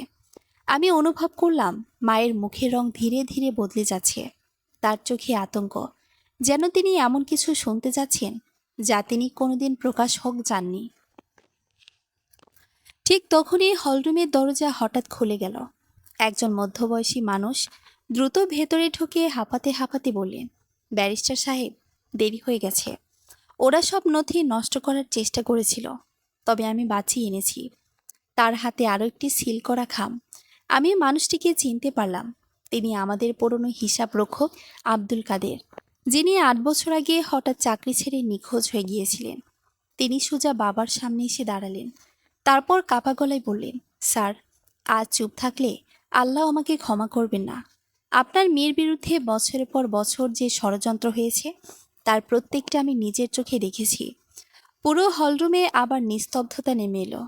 Speaker 1: আমি অনুভব করলাম মায়ের মুখের রং ধীরে ধীরে বদলে যাচ্ছে। তার চোখে আতঙ্ক, যেন তিনি এমন কিছু শুনতে যাচ্ছেন যা তিনি কোনোদিন প্রকাশ হোক চাননি। ঠিক তখনই হলরুমের দরজা হঠাৎ খুলে গেল। একজন মধ্যবয়সী মানুষ দ্রুত ভেতরে ঢুকে হাঁপাতে হাঁপাতে বললেন, ব্যারিস্টার সাহেব, দেরি হয়ে গেছে। ওরা সব নথি নষ্ট করার চেষ্টা করেছিল, তবে আমি বাঁচিয়ে এনেছি। তার হাতে আরও একটি সিল করা খাম। আমি মানুষটিকে চিনতে পারলাম। তিনি আমাদের পুরনো হিসাব রক্ষক আব্দুল কাদের, যিনি 8 বছর আগে হঠাৎ চাকরি ছেড়ে নিখোঁজ হয়ে গিয়েছিলেন। তিনি সোজা বাবার সামনে এসে দাঁড়ালেন। তারপর কাপা গলায় বললেন, স্যার, আজ চুপ থাকলে আল্লাহ আমাকে ক্ষমা করবেন না। আপনার মেয়ের বিরুদ্ধে বছরের পর বছর যে ষড়যন্ত্র হয়েছে, তার প্রত্যেকটা আমি নিজের চোখে দেখেছি। পুরো হলরুমে আবার নিস্তব্ধতা নেমে এলো।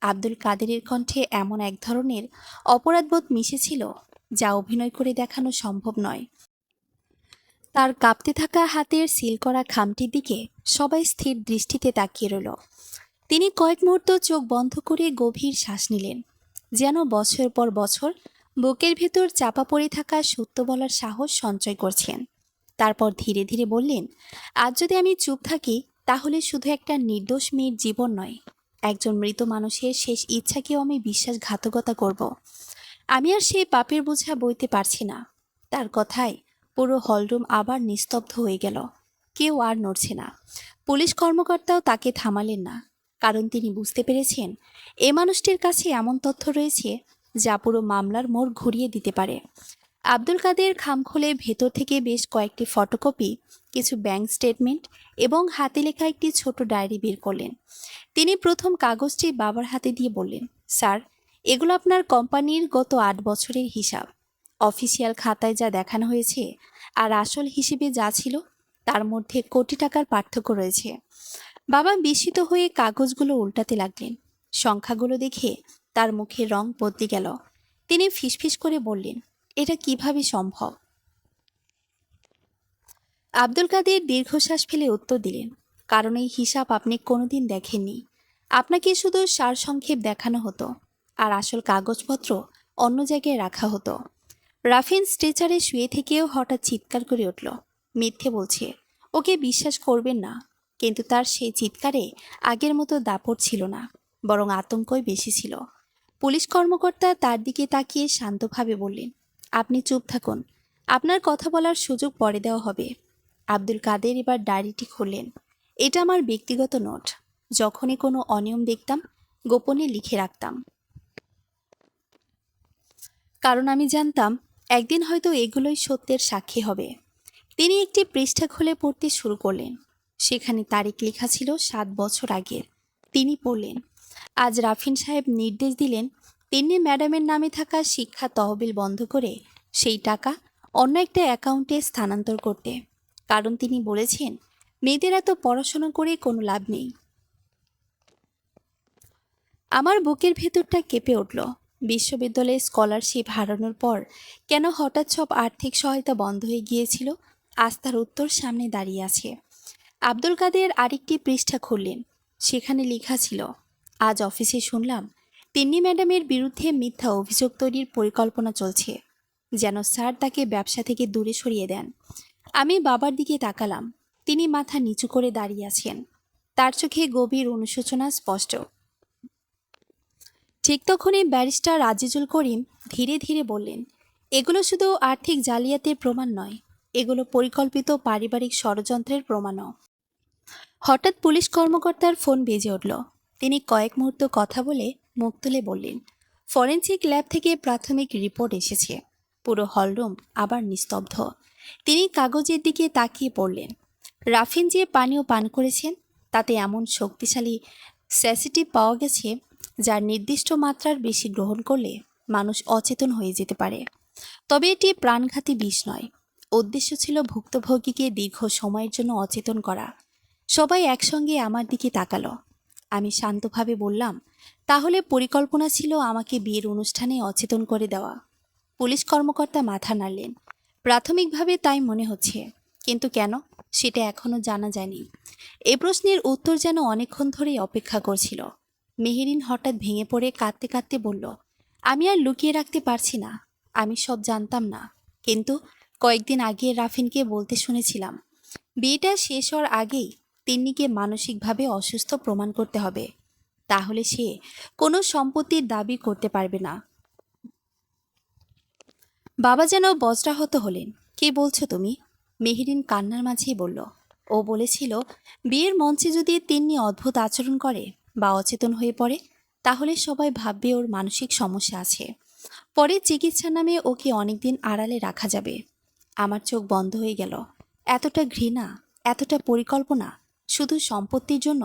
Speaker 1: আব্দুল কাদেরের কণ্ঠে এমন এক ধরনের অপরাধবোধ মিশেছিল, যা অভিনয় করে দেখানো সম্ভব নয়। তার কাঁপতে থাকা হাতের সিল করা খামটির দিকে সবাই স্থির দৃষ্টিতে তাকিয়ে রইল। তিনি কয়েক মুহূর্ত চোখ বন্ধ করে গভীর শ্বাস নিলেন, যেন বছর পর বছর বুকের ভেতর চাপা পড়ে থাকা সত্য বলার সাহস সঞ্চয় করছেন। তারপর ধীরে ধীরে বললেন, আজ যদি আমি চুপ থাকি, তাহলে শুধু একটা নির্দোষ মেয়ের জীবন নয়, একজন মৃত মানুষের শেষ ইচ্ছাকেও আমি বিশ্বাসঘাতকতা করব। আমি আর সেই পাপের বোঝা বইতে পারছি না। তার কথায় পুরো হলরুম আবার নিস্তব্ধ হয়ে গেল। কেউ আর নড়ছে না। পুলিশ কর্মকর্তাও তাকে থামালেন না, কারণ তিনি বুঝতে পেরেছেন এ মানুষটির কাছে এমন তথ্য রয়েছে যা পুরো মামলার মোড় ঘুরিয়ে দিতে পারে। আব্দুল কাদের খাম খুলে ভেতর থেকে বেশ কয়েকটি ফটোকপি, কিছু ব্যাংক স্টেটমেন্ট এবং হাতে লেখা একটি ছোট ডায়েরি বের করলেন। তিনি প্রথম কাগজটি বাবার হাতে দিয়ে বললেন, স্যার, এগুলো আপনার কোম্পানির গত 8 বছরের হিসাব। অফিসিয়াল খাতায় যা দেখানো হয়েছে আর আসল হিসেবে যা ছিল, তার মধ্যে কোটি টাকার পার্থক্য রয়েছে। বাবা বিস্মিত হয়ে কাগজগুলো উল্টাতে লাগলেন। সংখ্যাগুলো দেখে তার মুখের রং বদলে গেল। তিনি ফিসফিস করে বললেন, এটা কিভাবে সম্ভব? আব্দুল কাদের দীর্ঘশ্বাস ফেলে উত্তর দিলেন, কারণ এই হিসাব আপনি কোনোদিন দেখেননি। আপনাকে শুধু সারসংক্ষেপ দেখানো হতো, আর আসল কাগজপত্র অন্য জায়গায় রাখা হতো। রাফিন স্ট্রেচারে শুয়ে থেকেও হঠাৎ চিৎকার করে উঠল, মিথ্যে বলছে, ওকে বিশ্বাস করবেন না। কিন্তু তার সেই চিৎকারে আগের মতো দাপট ছিল না, বরং আতঙ্কই বেশি ছিল। পুলিশ কর্মকর্তা তার দিকে তাকিয়ে শান্তভাবে বললেন, আপনি চুপ থাকুন, আপনার কথা বলার সুযোগ পরে দেওয়া হবে। আব্দুল কাদের এবার ডায়েরিটি খুললেন। এটা আমার ব্যক্তিগত নোট। যখনই কোনো অনিয়ম দেখতাম, গোপনে লিখে রাখতাম, কারণ আমি জানতাম একদিন হয়তো এগুলোই সত্যের সাক্ষী হবে। তিনি একটি পৃষ্ঠা খুলে পড়তে শুরু করলেন। সেখানে তারিখ লেখা ছিল 7 বছর আগের। তিনি পড়লেন, আজ রাফিন সাহেব নির্দেশ দিলেন তিন্নি ম্যাডামের নামে থাকা শিক্ষা তহবিল বন্ধ করে সেই টাকা অন্য একটা অ্যাকাউন্টে স্থানান্তর করতে। কারণ তিনি বলেছেন, মেয়েদের এত পড়াশোনা করে কোনো লাভ নেই। আমার বুকের ভেতরটা কেঁপে উঠল। বিশ্ববিদ্যালয়ে স্কলারশিপ হারানোর পর কেন হঠাৎ সব আর্থিক সহায়তা বন্ধ হয়ে গিয়েছিল, আজ তার উত্তর সামনে দাঁড়িয়ে আছে। আব্দুল কাদের আরেকটি পৃষ্ঠা খুললেন। সেখানে লেখা ছিল, আজ অফিসে শুনলাম তিন্নি ম্যাডামের বিরুদ্ধে মিথ্যা অভিযোগ তৈরির পরিকল্পনা চলছে, যেন স্যার তাকে ব্যবসা থেকে দূরে সরিয়ে দেন। আমি বাবার দিকে তাকালাম। তিনি মাথা নিচু করে দাঁড়িয়ে আছেন, তার চোখে গভীর অনুশোচনা স্পষ্ট। ঠিক তখনই ব্যারিস্টার আজিজুল করিম ধীরে ধীরে বললেন, এগুলো শুধু আর্থিক জালিয়াতির প্রমাণ নয়, এগুলো পরিকল্পিত পারিবারিক ষড়যন্ত্রের প্রমাণও। হঠাৎ পুলিশ কর্মকর্তার ফোন বেজে উঠল। তিনি কয়েক মুহূর্ত কথা বলে মুখ তুলে বললেন, ফরেনসিক ল্যাব থেকে প্রাথমিক রিপোর্ট এসেছে। পুরো হলরুম আবার নিস্তব্ধ। তিনি কাগজের দিকে তাকিয়ে পড়লেন। রাফিন যে পানীয় পান করেছেন, তাতে এমন শক্তিশালী স্যাসিটিভ পাওয়া গেছে, যার নির্দিষ্ট মাত্রার বেশি গ্রহণ করলে মানুষ অচেতন হয়ে যেতে পারে। তবে এটি প্রাণঘাতী বিষ নয়। উদ্দেশ্য ছিল ভুক্তভোগীকে দীর্ঘ সময়ের জন্য অচেতন করা। সবাই একসঙ্গে আমার দিকে তাকালো। আমি শান্তভাবে বললাম, তাহলে পরিকল্পনা ছিল আমাকে বিয়ের অনুষ্ঠানে অচেতন করে দেওয়া। পুলিশ কর্মকর্তা মাথা নাড়লেন। প্রাথমিকভাবে তাই মনে হচ্ছে, কিন্তু কেন, সেটা এখনো জানা যায়নি। এই প্রশ্নের উত্তর যেন অনেকক্ষণ ধরেই অপেক্ষা করছিল। মেহেরিন হঠাৎ ভেঙে পড়ে কাঁদতে কাঁদতে বলল, আমি আর লুকিয়ে রাখতে পারছি না। আমি সব জানতাম না, কিন্তু কয়েকদিন আগে রাফিনকে বলতে শুনেছিলাম, বিয়েটা শেষ হওয়ার আগেই তিন্নিকে মানসিকভাবে অসুস্থ প্রমাণ করতে হবে, তাহলে সে কোনো সম্পত্তির দাবি করতে পারবে না। বাবা যেন বজ্রাহত হলেন। কে বলছো তুমি? মেহেরিন কান্নার মাঝেই বলল, ও বলেছিল বিয়ের মঞ্চে যদি তিন্নি অদ্ভুত আচরণ করে বা অচেতন হয়ে পড়ে তাহলে সবাই ভাববে ওর মানসিক সমস্যা আছে। পরে চিকিৎসার নামে ওকে অনেকদিন আড়ালে রাখা যাবে। আমার চোখ বন্ধ হয়ে গেল। এতটা ঘৃণা, এতটা পরিকল্পনা, শুধু সম্পত্তির জন্য।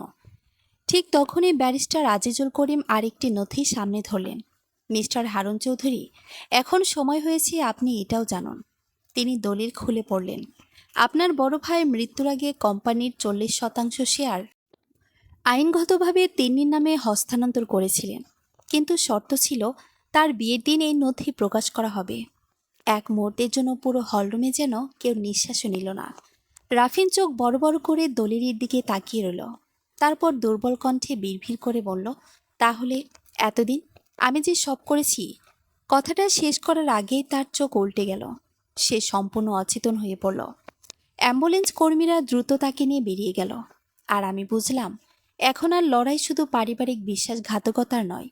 Speaker 1: ঠিক তখনই ব্যারিস্টার আজিজুল করিম আরেকটি নথি সামনে ধরলেন। মিস্টার হারুন চৌধুরী, এখন সময় হয়েছে আপনি এটাও জানুন। তিনি দলিল খুলে পড়লেন। আপনার বড় ভাই মৃত্যুর আগে কোম্পানির 40% শেয়ার আইনগতভাবে তিন্নির নামে হস্তান্তর করেছিলেন, কিন্তু শর্ত ছিল তার বিয়ের দিন এই নথি প্রকাশ করা হবে। এক মুহূর্তের জন্য পুরো হলরুমে যেন কেউ নিঃশ্বাসও নিল না। রাফিন চোখ বড় বড় করে দলিলের দিকে তাকিয়ে রইল। তারপর দুর্বল কণ্ঠে বিড়বিড় করে বলল, তাহলে এতদিন আমি যে সব করেছি। কথাটা শেষ করার আগেই তার চোখ উল্টে গেল। সে সম্পূর্ণ অচেতন হয়ে পড়ল। অ্যাম্বুলেন্স কর্মীরা দ্রুত তাকে নিয়ে বেরিয়ে গেল। আর আমি বুঝলাম, এখন আর লড়াই শুধু পারিবারিক বিশ্বাসঘাতকতার নয়,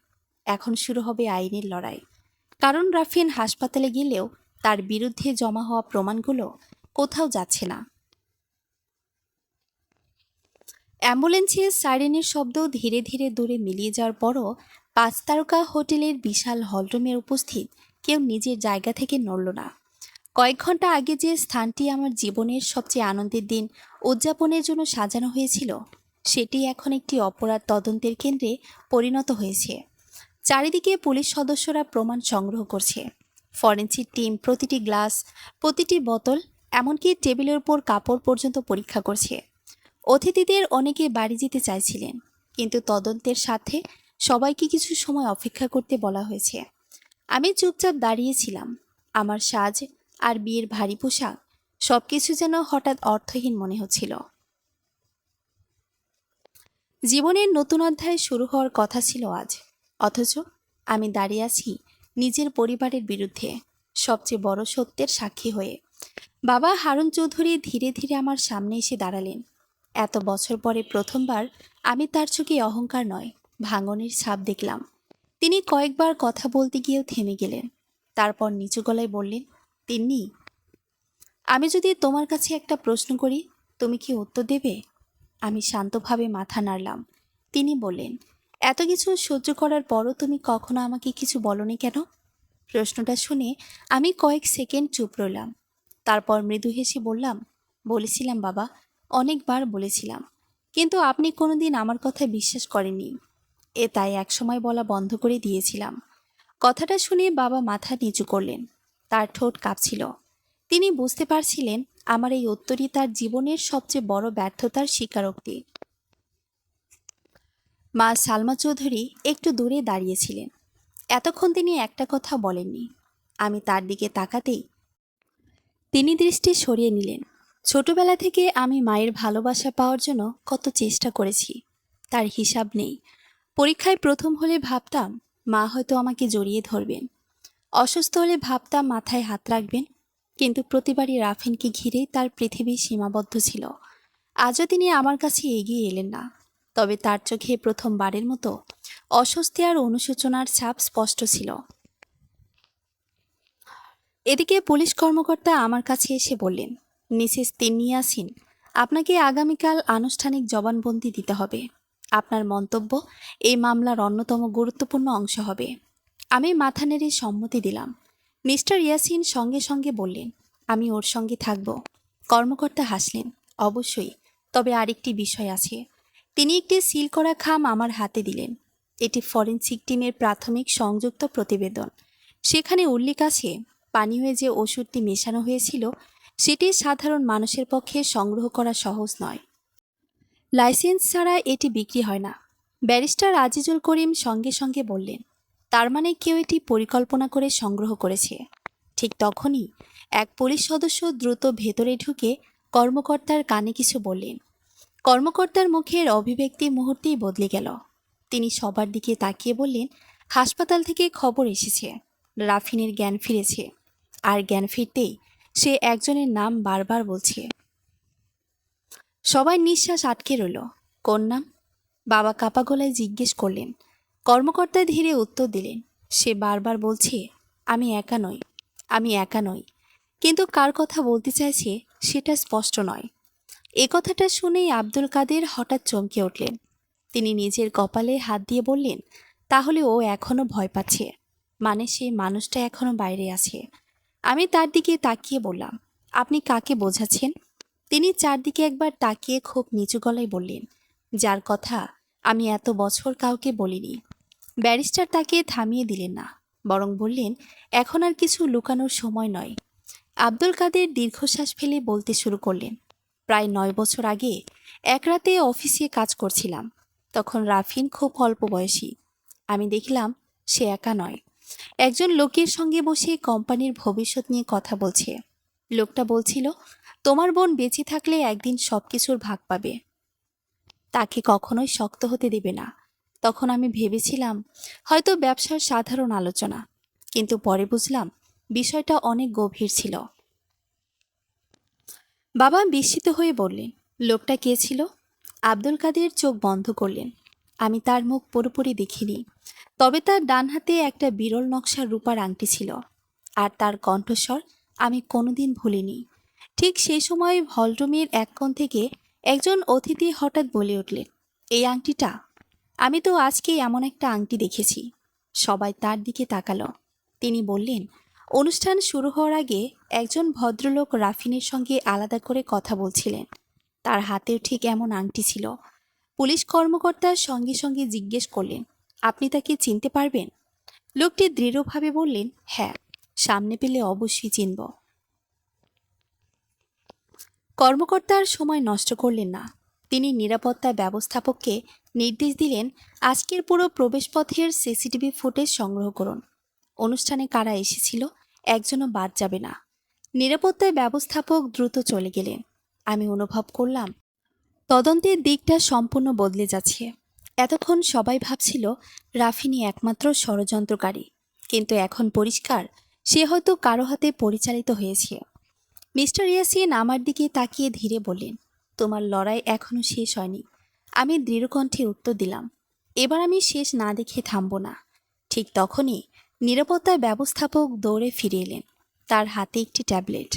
Speaker 1: এখন শুরু হবে আইনের লড়াই। কারণ রাফিন হাসপাতালে গেলেও তার বিরুদ্ধে জমা হওয়া প্রমাণগুলো কোথাও যাচ্ছে না। অ্যাম্বুলেন্সের সাইরেনের শব্দ ধীরে ধীরে দূরে মিলিয়ে যাওয়ার পরও 5 তারকা হোটেলের বিশাল হলরুমের উপস্থিত কেউ নিজের জায়গা থেকে নড়ল না। কয়েক ঘন্টা আগে যে স্থানটি আমার জীবনের সবচেয়ে আনন্দের দিন উদযাপনের জন্য সাজানো হয়েছিল, সেটি এখন একটি অপরাধ তদন্তের কেন্দ্রে পরিণত হয়েছে। চারিদিকে পুলিশ সদস্যরা প্রমাণ সংগ্রহ করছে। ফরেনসিক টিম প্রতিটি গ্লাস, প্রতিটি বোতল, এমনকি টেবিলের উপর কাপড় পর্যন্ত পরীক্ষা করছে। অতিথিদের অনেকে বাড়ি যেতে চাইছিলেন, কিন্তু তদন্তের সাথে সবাইকে কিছু সময় অপেক্ষা করতে বলা হয়েছে। আমি চুপচাপ দাঁড়িয়েছিলাম। আমার সাজ আর বিয়ের ভারী পোশাক সবকিছু যেন হঠাৎ অর্থহীন মনে হচ্ছিল। জীবনের নতুন অধ্যায় শুরু হওয়ার কথা ছিল আজ, অথচ আমি দাঁড়িয়ে আছি নিজের পরিবারের বিরুদ্ধে, সবচেয়ে বড় সত্যের সাক্ষী হয়ে। বাবা হারুন চৌধুরী ধীরে ধীরে আমার সামনে এসে দাঁড়ালেন। এত বছর পরে প্রথমবার আমি তার চোখে অহংকার নয়, ভাঙনের ছাপ দেখলাম। তিনি কয়েকবার কথা বলতে গিয়েও থেমে গেলেন। তারপর নিচু গলায় বললেন, তিন্নি, আমি যদি তোমার কাছে একটা প্রশ্ন করি, তুমি কি উত্তর দেবে? আমি শান্তভাবে মাথা নাড়লাম। তিনি বললেন, এত কিছু সহ্য করার পরও তুমি কখনো আমাকে কিছু বলনি কেন? প্রশ্নটা শুনে আমি কয়েক সেকেন্ড চুপ রইলাম। তারপর মৃদু হেসে বললাম, বলেছিলাম বাবা, অনেকবার বলেছিলাম, কিন্তু আপনি কোনোদিন আমার কথা বিশ্বাস করেননি। তাই একসময় বলা বন্ধ করে দিয়েছিলাম। কথাটা শুনে বাবা মাথা নিচু করলেন। তার ঠোঁট কাঁপছিল। তিনি বুঝতে পারছিলেন আমার এই উত্তরই তার জীবনের সবচেয়ে বড় ব্যর্থতার স্বীকারোক্তি। মা সালমা চৌধুরী একটু দূরে দাঁড়িয়েছিলেন। এতক্ষণ তিনি একটা কথা বলেননি। আমি তার দিকে তাকাতেই তিনি দৃষ্টি সরিয়ে নিলেন। ছোটবেলা থেকে আমি মায়ের ভালোবাসা পাওয়ার জন্য কত চেষ্টা করেছি, তার হিসাব নেই। পরীক্ষায় প্রথম হলে ভাবতাম মা হয়তো আমাকে জড়িয়ে ধরবেন, অসুস্থ হলে ভাবতাম মাথায় হাত রাখবেন, কিন্তু প্রতিবারই রাফিনকে ঘিরেই তার পৃথিবী সীমাবদ্ধ ছিল। আজও তিনি আমার কাছে এগিয়ে এলেন না, তবে তার চোখে প্রথমবারের মতো অস্বস্তি আর অনুশোচনার ছাপ স্পষ্ট ছিল। এদিকে পুলিশ কর্মকর্তা আমার কাছে এসে বললেন, মিসেস তিন্নি ইয়াসিন, আপনাকে আগামীকাল আনুষ্ঠানিক জবানবন্দি দিতে হবে। আপনার মন্তব্য এই মামলার অন্যতম গুরুত্বপূর্ণ অংশ হবে। আমি মাথা নেড়ে সম্মতি দিলাম। মিস্টার ইয়াসিন সঙ্গে সঙ্গে বললেন, আমি ওর সঙ্গে থাকব। কর্মকর্তা হাসলেন, অবশ্যই, তবে আরেকটি বিষয় আছে। তিনি একটি সিল করা খাম আমার হাতে দিলেন। এটি ফরেনসিক টিমের প্রাথমিক সংযুক্ত প্রতিবেদন। সেখানে উল্লেখ আছে পানীয়ে যে ওষুধটি মেশানো হয়েছিল সেটি সাধারণ মানুষের পক্ষে সংগ্রহ করা সহজ নয়। লাইসেন্স ছাড়া এটি বিক্রি হয় না। ব্যারিস্টার আজিজুল করিম সঙ্গে সঙ্গে বললেন, তার মানে কেউ এটি পরিকল্পনা করে সংগ্রহ করেছে। ঠিক তখনই এক পুলিশ সদস্য দ্রুত ভেতরে ঢুকে কর্মকর্তার কানে কিছু বললেন। কর্মকর্তার মুখের অভিব্যক্তি মুহূর্তেই বদলে গেল। তিনি সবার দিকে তাকিয়ে বললেন, হাসপাতাল থেকে খবর এসেছে রাফিনের জ্ঞান ফিরেছে, আর জ্ঞান ফিরতেই সে একজনের নাম বারবার বলছে। সবাই নিঃশ্বাস আটকে রইল। কোন নাম? বাবা কাপা গলায় জিজ্ঞেস করলেন। কর্মকর্তা ধীরে উত্তর দিলেন, সে বারবার বলছে, আমি একা নই, আমি একা নই। কিন্তু কার কথা বলতে চাইছে সেটা স্পষ্ট নয়। এ কথাটা শুনেই আব্দুল কাদের হঠাৎ চমকে উঠলেন। তিনি নিজের কপালে হাত দিয়ে বললেন, তাহলে ও এখনো ভয় পাচ্ছে, মানে সেই মানুষটা এখনো বাইরে আছে। আমি তার দিকে তাকিয়ে বললাম, আপনি কাকে বোঝাচ্ছেন? তিনি চারদিকে একবার তাকিয়ে খুব নিচু গলায় বললেন, যার কথা আমি এত বছর কাউকে বলিনি। ব্যারিস্টার তাকে থামিয়ে দিলেন না, বরং বললেন, এখন আর কিছু লুকানোর সময় নয়। আব্দুল কাদের দীর্ঘশ্বাস ফেলে বলতে শুরু করলেন, প্রায় 9 বছর আগে এক রাতে অফিসে কাজ করছিলাম। তখন রাফিন খুব অল্প বয়সী। আমি দেখলাম সে একা নয়, একজন লোকের সঙ্গে বসে কোম্পানির ভবিষ্যৎ নিয়ে কথা বলছে। লোকটা বলছিল, তোমার বোন বেঁচে থাকলে একদিন সবকিছুর ভাগ পাবে, তাকে কখনোই শক্ত হতে দেবে না। তখন আমি ভেবেছিলাম হয়তো ব্যবসার সাধারণ আলোচনা, কিন্তু পরে বুঝলাম বিষয়টা অনেক গভীর ছিল। বাবা বিস্মিত হয়ে বললেন, লোকটা কে ছিল? আব্দুল কাদের চোখ বন্ধ করলেন। আমি তার মুখ পুরোপুরি দেখিনি, তবে তার ডান হাতে একটা বিরল নকশার রূপার আংটি ছিল, আর তার কণ্ঠস্বর আমি কোনোদিন ভুলিনি। ঠিক সেই সময় হলরুমের এক কোণ থেকে একজন অতিথি হঠাৎ বলে উঠলেন, এই আংটিটা? আমি তো আজকে এমন একটা আংটি দেখেছি। সবাই তার দিকে তাকালো। তিনি বললেন, অনুষ্ঠান শুরু হওয়ার আগে একজন ভদ্রলোক রাফিনের সঙ্গে আলাদা করে কথা বলছিলেন। তার হাতেও ঠিক এমন আংটি ছিল। পুলিশ কর্মকর্তার সঙ্গে সঙ্গে জিজ্ঞেস করলেন, আপনি তাকে চিনতে পারবেন? লোকটি দৃঢ়ভাবে বললেন, হ্যাঁ, সামনে পেলে অবশ্যই চিনব। কর্মকর্তার সময় নষ্ট করলেন না। তিনি নিরাপত্তা ব্যবস্থাপককে নির্দেশ দিলেন, আজকের পুরো প্রবেশপথের সিসিটিভি ফুটেজ সংগ্রহ করুন। অনুষ্ঠানে কারা এসেছিল একজনও বাদ যাবে না। নিরাপত্তা ব্যবস্থাপক দ্রুত চলে গেলেন। আমি অনুভব করলাম তদন্তের দিকটা সম্পূর্ণ বদলে যাচ্ছে। এতক্ষণ সবাই ভাবছিল রাফিনী একমাত্র ষড়যন্ত্রকারী, কিন্তু এখন পরিষ্কার সে হয়তো কারো হাতে পরিচালিত হয়েছে। মিস্টার ইয়াসিন আমার দিকে তাকিয়ে ধীরে বললেন, তোমার লড়াই এখনো শেষ হয়নি। আমি দৃঢ়কণ্ঠে উত্তর দিলাম, এবার আমি শেষ না দেখে থামব না। ঠিক তখনই নিরাপত্তা ব্যবস্থাপক দৌড়ে ফিরে এলেন। তার হাতে একটি ট্যাবলেট।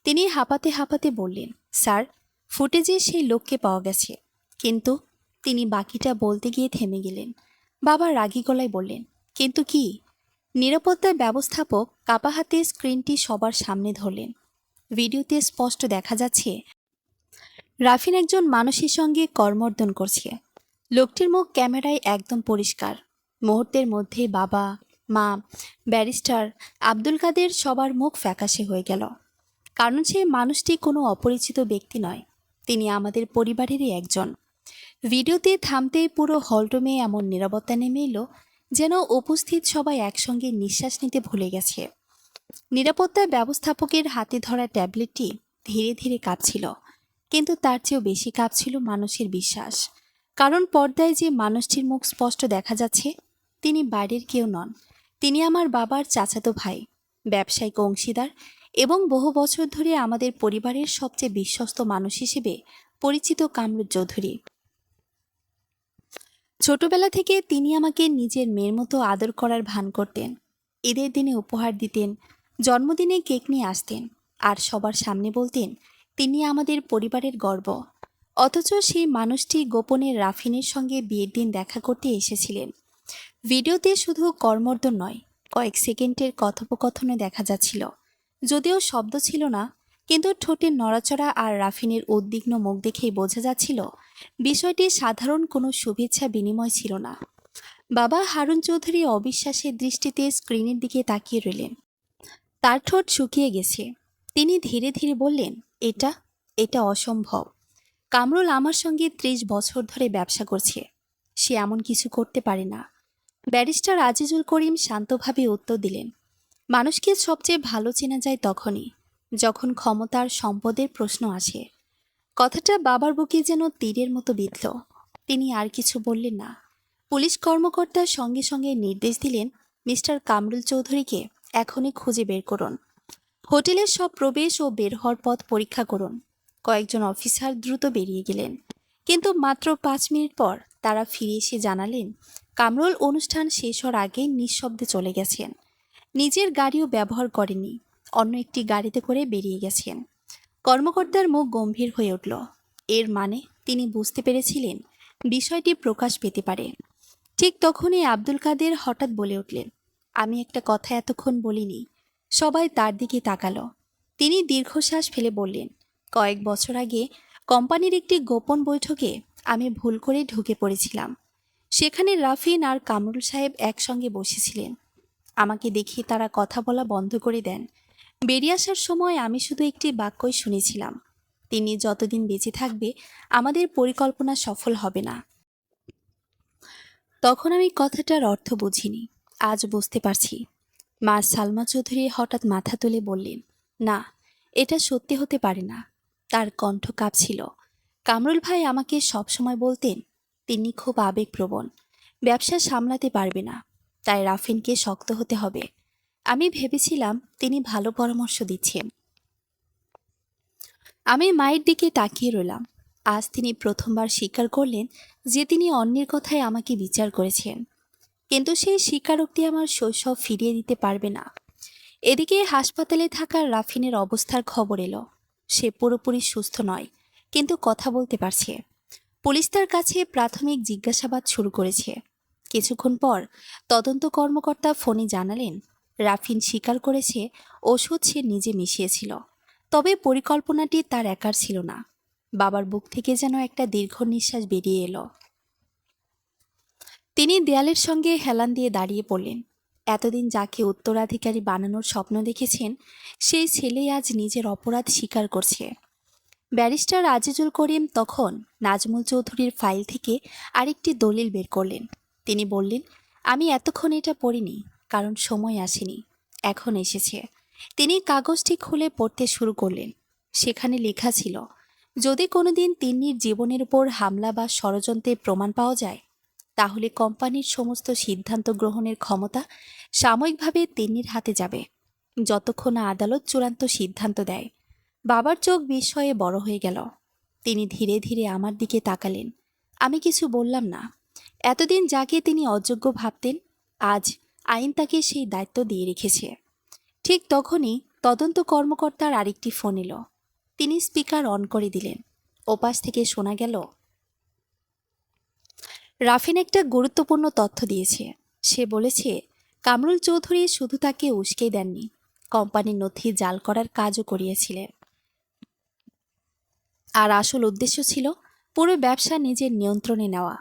Speaker 1: তিনি হাঁপাতে হাঁপাতে বললেন, স্যার, ফুটেজে সেই লোককে পাওয়া গেছে। কিন্তু তিনি বাকিটা বলতে গিয়ে থেমে গেলেন। বাবা রাগী গলায় বললেন, কিন্তু কি? নিরাপত্তা ব্যবস্থাপক কাপা হাতে স্ক্রিনটি সবার সামনে ধরলেন। ভিডিওতে স্পষ্ট দেখা যাচ্ছে রাফিন একজন মানুষের সঙ্গে করমর্দন করছে। লোকটির মুখ ক্যামেরায় একদম পরিষ্কার। মুহূর্তের মধ্যে বাবা, মা, ব্যারিস্টার, আব্দুল কাদের সবার মুখ ফ্যাকাশে হয়ে গেল। কারণ সে মানুষটি কোনো অপরিচিত ব্যক্তি নয়, তিনি আমাদের পরিবারেরই একজন। ভিডিওতে থামতেই পুরো হলরুমে এমন নীরবতা নেমে এলো যেন উপস্থিত সবাই একসঙ্গে নিঃশ্বাস নিতে ভুলে গেছে। নিরাপত্তা ব্যবস্থাপকের হাতে ধরা ট্যাবলেটটি ধীরে ধীরে কাঁপছিল, কিন্তু তার চেয়েও বেশি কাঁপছিল মানুষের বিশ্বাস। কারণ পর্দায় যে মানুষটির মুখ স্পষ্ট দেখা যাচ্ছে, তিনি বাইরের কেউ নন। তিনি আমার বাবার চাচাতো ভাই, ব্যবসায়িক অংশীদার এবং বহু বছর ধরে আমাদের পরিবারের সবচেয়ে বিশ্বস্ত মানুষ হিসেবে পরিচিত কামরুল চৌধুরী। ছোটবেলা থেকে তিনি আমাকে নিজের মেয়ের মতো আদর করার ভান করতেন। ঈদের দিনে উপহার দিতেন, জন্মদিনে কেক নিয়ে আসতেন, আর সবার সামনে বলতেন তিনি আমাদের পরিবারের গর্ব। অথচ সেই মানুষটি গোপনে রাফিনের সঙ্গে বিয়ের দিন দেখা করতে এসেছিলেন। ভিডিওতে শুধু কর্মর্দন নয়, কয়েক সেকেন্ডের কথোপকথনে দেখা যাচ্ছিল। যদিও শব্দ ছিল না, কিন্তু ঠোঁটের নড়াচড়া আর রাফিনের উদ্বিগ্ন মুখ দেখেই বোঝা যাচ্ছিল বিষয়টি সাধারণ কোনো শুভেচ্ছা বিনিময় ছিল না। বাবা হারুন চৌধুরী অবিশ্বাসের দৃষ্টিতে স্ক্রিনের দিকে তাকিয়ে রইলেন। তার ঠোঁট শুকিয়ে গেছে। তিনি ধীরে ধীরে বললেন, এটা এটা অসম্ভব। কামরুল আমার সঙ্গে 30 বছর ধরে ব্যবসা করছে, সে এমন কিছু করতে পারে না। ব্যারিস্টার আজিজুল করিম শান্তভাবে উত্তর দিলেন, মানুষকে সবচেয়ে ভালো চেনা যায় তখনই, যখন ক্ষমতার সম্পদের প্রশ্ন আসে। কথাটা বাবার বুকে যেন তীরের মতো বিঁধল। তিনি আর কিছু বললেন না। পুলিশ কর্মকর্তার সঙ্গে সঙ্গে নির্দেশ দিলেন, মিস্টার কামরুল চৌধুরীকে এখনই খুঁজে বের করুন। হোটেলের সব প্রবেশ ও বের হওয়ার পথ পরীক্ষা করুন। কয়েকজন অফিসার দ্রুত বেরিয়ে গেলেন, কিন্তু মাত্র 5 মিনিট পর তারা ফিরে এসে জানালেন কামরুল অনুষ্ঠান শেষ হওয়ার আগে নিঃশব্দে চলে গেছেন। নিজের গাড়িও ব্যবহার করেননি, অন্য একটি গাড়িতে করে বেরিয়ে গেছেন। কর্মকর্তার মুখ গম্ভীর হয়ে উঠল। এর মানে তিনি বুঝতে পেরেছিলেন বিষয়টি প্রকাশ পেতে পারে। ঠিক তখনই আব্দুল কাদের হঠাৎ বলে উঠলেন, আমি একটা কথা এতক্ষণ বলিনি। সবাই তার দিকে তাকালো। তিনি দীর্ঘশ্বাস ফেলে বললেন, কয়েক বছর আগে কোম্পানির একটি গোপন বৈঠকে আমি ভুল করে ঢুকে পড়েছিলাম। সেখানে রাফিন আর কামরুল সাহেব একসঙ্গে বসেছিলেন। আমাকে দেখে তারা কথা বলা বন্ধ করে দেন। বেরিয়ে আসার সময় আমি শুধু একটি বাক্যই শুনেছিলাম, তিনি যতদিন বেঁচে থাকবে আমাদের পরিকল্পনা সফল হবে না। তখন আমি কথাটার অর্থ বুঝিনি, আজ বুঝতে পারছি। মা সালমা চৌধুরী হঠাৎ মাথা তুলে বললেন, না, এটা সত্যি হতে পারে না। তার কণ্ঠ কাঁপছিল। কামরুল ভাই আমাকে সবসময় বলতেন, তিনি খুব আবেগপ্রবণ, ব্যবসা সামলাতে পারবে না, তাই রাফিনকে শক্ত হতে হবে। আমি ভেবেছিলাম তিনি ভালো পরামর্শ দিচ্ছেন। আমি মায়ের দিকে তাকিয়ে রইলাম। আজ তিনি প্রথমবার স্বীকার করলেন যে তিনি অন্যের কথায় আমাকে বিচার করেছেন, কিন্তু সেই স্বীকারোক্তি আমার শৈশব ফিরিয়ে দিতে পারবে না। এদিকে হাসপাতালে থাকা রাফিনের অবস্থার খবর এলো। সে পুরোপুরি সুস্থ নয়, কিন্তু কথা বলতে পারছে। পুলিশ তার কাছে প্রাথমিক জিজ্ঞাসাবাদ শুরু করেছে। কিছুক্ষণ পর তদন্ত কর্মকর্তা ফোনে জানালেন, রাফিন স্বীকার করেছে ওষুধ সে নিজে মিশিয়েছিল, তবে পরিকল্পনাটি তার একার ছিল না। বাবার বুক থেকে যেন একটা দীর্ঘ নিঃশ্বাস বেরিয়ে এলো। তিনি দেয়ালের সঙ্গে হেলান দিয়ে দাঁড়িয়ে পড়লেন। এতদিন যাকে উত্তরাধিকারী বানানোর স্বপ্ন দেখেছেন, সেই ছেলেই আজ নিজের অপরাধ স্বীকার করছে। ব্যারিস্টার আজিজুল করিম তখন নাজমুল চৌধুরীর ফাইল থেকে আরেকটি দলিল বের করলেন। তিনি বললেন, আমি এতক্ষণ এটা পড়িনি, কারণ সময় আসেনি, এখন এসেছে। তিনি কাগজটি খুলে পড়তে শুরু করলেন। সেখানে লেখা ছিল, যদি কোনোদিন তিন্নির জীবনের উপর হামলা বা ষড়যন্ত্রের প্রমাণ পাওয়া যায়, তাহলে কোম্পানির সমস্ত সিদ্ধান্ত গ্রহণের ক্ষমতা সাময়িকভাবে তিন্নির হাতে যাবে, যতক্ষণ না আদালত চূড়ান্ত সিদ্ধান্ত দেয়। বাবার চোখ বিস্ময়ে বড় হয়ে গেল। তিনি ধীরে ধীরে আমার দিকে তাকালেন। আমি কিছু বললাম না। এতদিন যাকে তিনি অযোগ্য ভাবতেন, আজ আইন তাকে সেই দায়িত্ব দিয়ে রেখেছে। ঠিক তখনই তদন্ত কর্মকর্তার আরেকটি ফোন এলো। তিনি স্পিকার অন করে দিলেন। ওপাশ থেকে শোনা গেল, রাফিন একটা গুরুত্বপূর্ণ তথ্য দিয়েছে। সে বলেছে, কামরুল চৌধুরী শুধু তাকে উস্কে দেননি, কোম্পানির নথি জাল করার কাজও করিয়েছিলেন। আর আসল উদ্দেশ্য ছিল পুরো ব্যবসা নিজের নিয়ন্ত্রণে নেওয়া।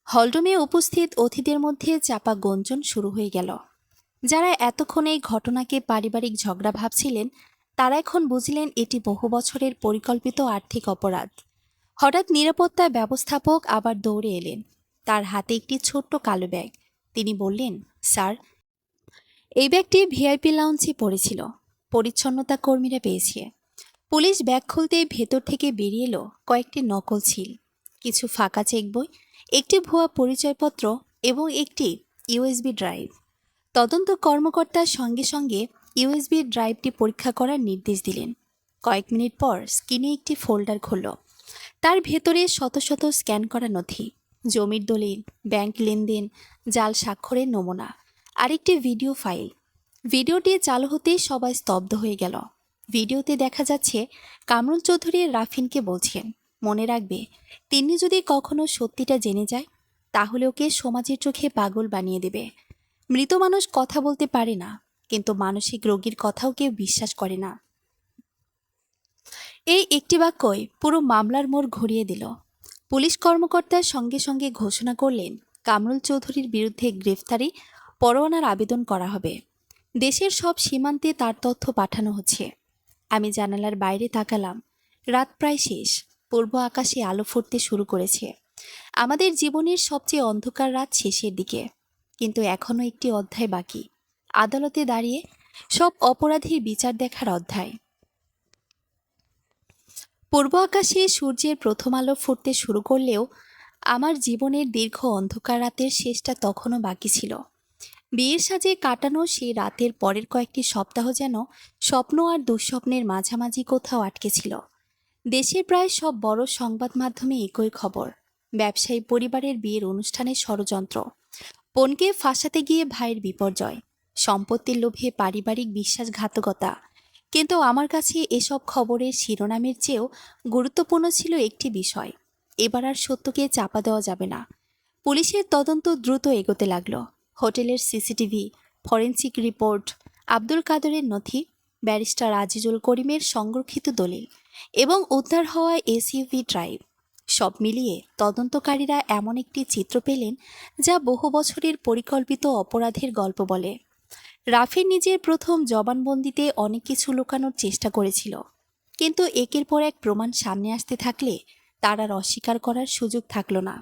Speaker 1: হলরুমে উপস্থিত অতিথিদের মধ্যে চাপা গুঞ্জন শুরু হয়ে গেল। যারা এতক্ষণ এই ঘটনাকে পারিবারিক ঝগড়া ভাবছিলেন, তারা এখন বুঝলেন এটি বহু বছরের পরিকল্পিত আর্থিক অপরাধ। হঠাৎ নিরাপত্তা ব্যবস্থাপক আবার দৌড়ে এলেন। তার হাতে একটি ছোট্ট কালো ব্যাগ। তিনি বললেন, স্যার, এই ব্যাগটি ভিআইপি লাউঞ্জে পড়েছিল, পরিচ্ছন্নতা কর্মীরা পেয়েছে। পুলিশ ব্যাগ খুলতেই ভেতর থেকে বেরিয়ে এলো কয়েকটি নকল ছিল, কিছু ফাঁকা চেক বই, একটি ভুয়া পরিচয়পত্র এবং একটি ইউএসবি ড্রাইভ। তদন্ত কর্মকর্তা সঙ্গে সঙ্গে ইউএসবি ড্রাইভটি পরীক্ষা করার নির্দেশ দিলেন। কয়েক মিনিট পর স্ক্রিনে একটি ফোল্ডার খুলল। তার ভেতরে শত শত স্ক্যান করা নথি, জমির দলিল, ব্যাংক লেনদেন, জাল স্বাক্ষরের নমুনা, আরেকটি ভিডিও ফাইল। ভিডিওটি চালু হতেই সবাই স্তব্ধ হয়ে গেল। ভিডিওতে দেখা যাচ্ছে কামরুল চৌধুরী রাফিনকে বলছেন, মনে রাখবে, তিনি যদি কখনো সত্যিটা জেনে যায়, তাহলে ওকে সমাজের চোখে পাগল বানিয়ে দেবে। মৃত মানুষ কথা বলতে পারে না, কিন্তু মানসিক রোগীর কথাও কেউ বিশ্বাস করে না। এই একটি বাক্যই পুরো মামলার মোড় ঘুরিয়ে দিল। পুলিশ কর্মকর্তার সঙ্গে সঙ্গে ঘোষণা করলেন, কামরুল চৌধুরীর বিরুদ্ধে গ্রেফতারি পরোয়ানার আবেদন করা হবে। দেশের সব সীমান্তে তার তথ্য পাঠানো হচ্ছে। আমি জানালার বাইরে তাকালাম। রাত প্রায় শেষ। পূর্ব আকাশে আলো ফুটতে শুরু করেছে। আমাদের জীবনের সবচেয়ে অন্ধকার রাত শেষের দিকে, কিন্তু এখনও একটি অধ্যায় বাকি। আদালতে দাঁড়িয়ে সব অপরাধীর বিচার দেখার অধ্যায়। পূর্ব আকাশে সূর্যের প্রথম আলো ফুটতে শুরু করলেও আমার জীবনের দীর্ঘ অন্ধকার রাতের শেষটা তখনও বাকি ছিল। বিয়ের সাজে কাটানো সেই রাতের পরের কয়েকটি সপ্তাহ যেন স্বপ্ন আর দুঃস্বপ্নের মাঝামাঝি কোথাও আটকে ছিল। দেশের প্রায় সব বড় সংবাদ মাধ্যমে একই খবর, ব্যবসায়ী পরিবারের বিয়ের অনুষ্ঠানের ষড়যন্ত্র, বোনকে ফাঁসাতে গিয়ে ভাইয়ের বিপর্যয়, সম্পত্তির লোভে পারিবারিক বিশ্বাসঘাতকতা। কিন্তু আমার কাছে এসব খবরের শিরোনামের চেয়েও গুরুত্বপূর্ণ ছিল একটি বিষয়। এবার আর সত্যকে চাপা দেওয়া যাবে না। পুলিশের তদন্ত দ্রুত এগোতে লাগলো। হোটেলের সিসিটিভি, ফরেনসিক রিপোর্ট, আব্দুল কাদেরের নথি, ব্যারিস্টার আজিজুল করিমের সংরক্ষিত দলিল এবং উদ্ধার হওয়া এসইউভি ড্রাইভ, সব মিলিয়ে তদন্তকারীরা এমন একটি চিত্র পেলেন যা বহু বছরের পরিকল্পিত অপরাধের গল্প বলে। রাফির নিজের প্রথম জবানবন্দিতে অনেক কিছু লুকানোর চেষ্টা করেছিল, কিন্তু একের পর এক প্রমাণ সামনে আসতে থাকলে তার আর অস্বীকার করার সুযোগ থাকলো না।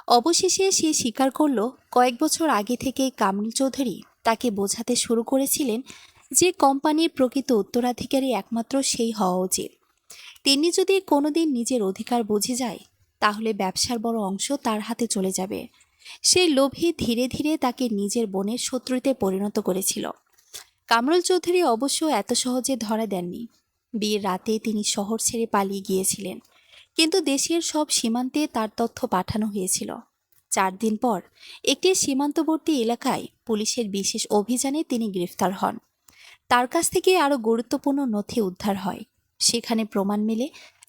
Speaker 1: অবশেষে সে স্বীকার করল, কয়েক বছর আগে থেকেই কামরুল চৌধুরী তাকে বোঝাতে শুরু করেছিলেন যে কোম্পানির প্রকৃত উত্তরাধিকারী একমাত্র সেই হওয়া উচিত। তিনি যদি কোনোদিন নিজের অধিকার বুঝে যায়, তাহলে ব্যবসার বড় অংশ তার হাতে চলে যাবে। সেই লোভী ধীরে ধীরে তাকে নিজের বোনের শত্রুতে পরিণত করেছিল। কামরুল চৌধুরী অবশ্য এত সহজে ধরা দেননি। বিয়ের রাতে তিনি শহর ছেড়ে পালিয়ে গিয়েছিলেন, কিন্তু দেশের সব সীমান্তে তার তথ্য পাঠানো হয়েছিল। 4 দিন পর একটি সীমান্তবর্তী এলাকায় পুলিশের বিশেষ অভিযানে তিনি গ্রেফতার হন। তার কাছ থেকে আরও গুরুত্বপূর্ণ নথি উদ্ধার হয়। সেখানে প্রমাণ মেলে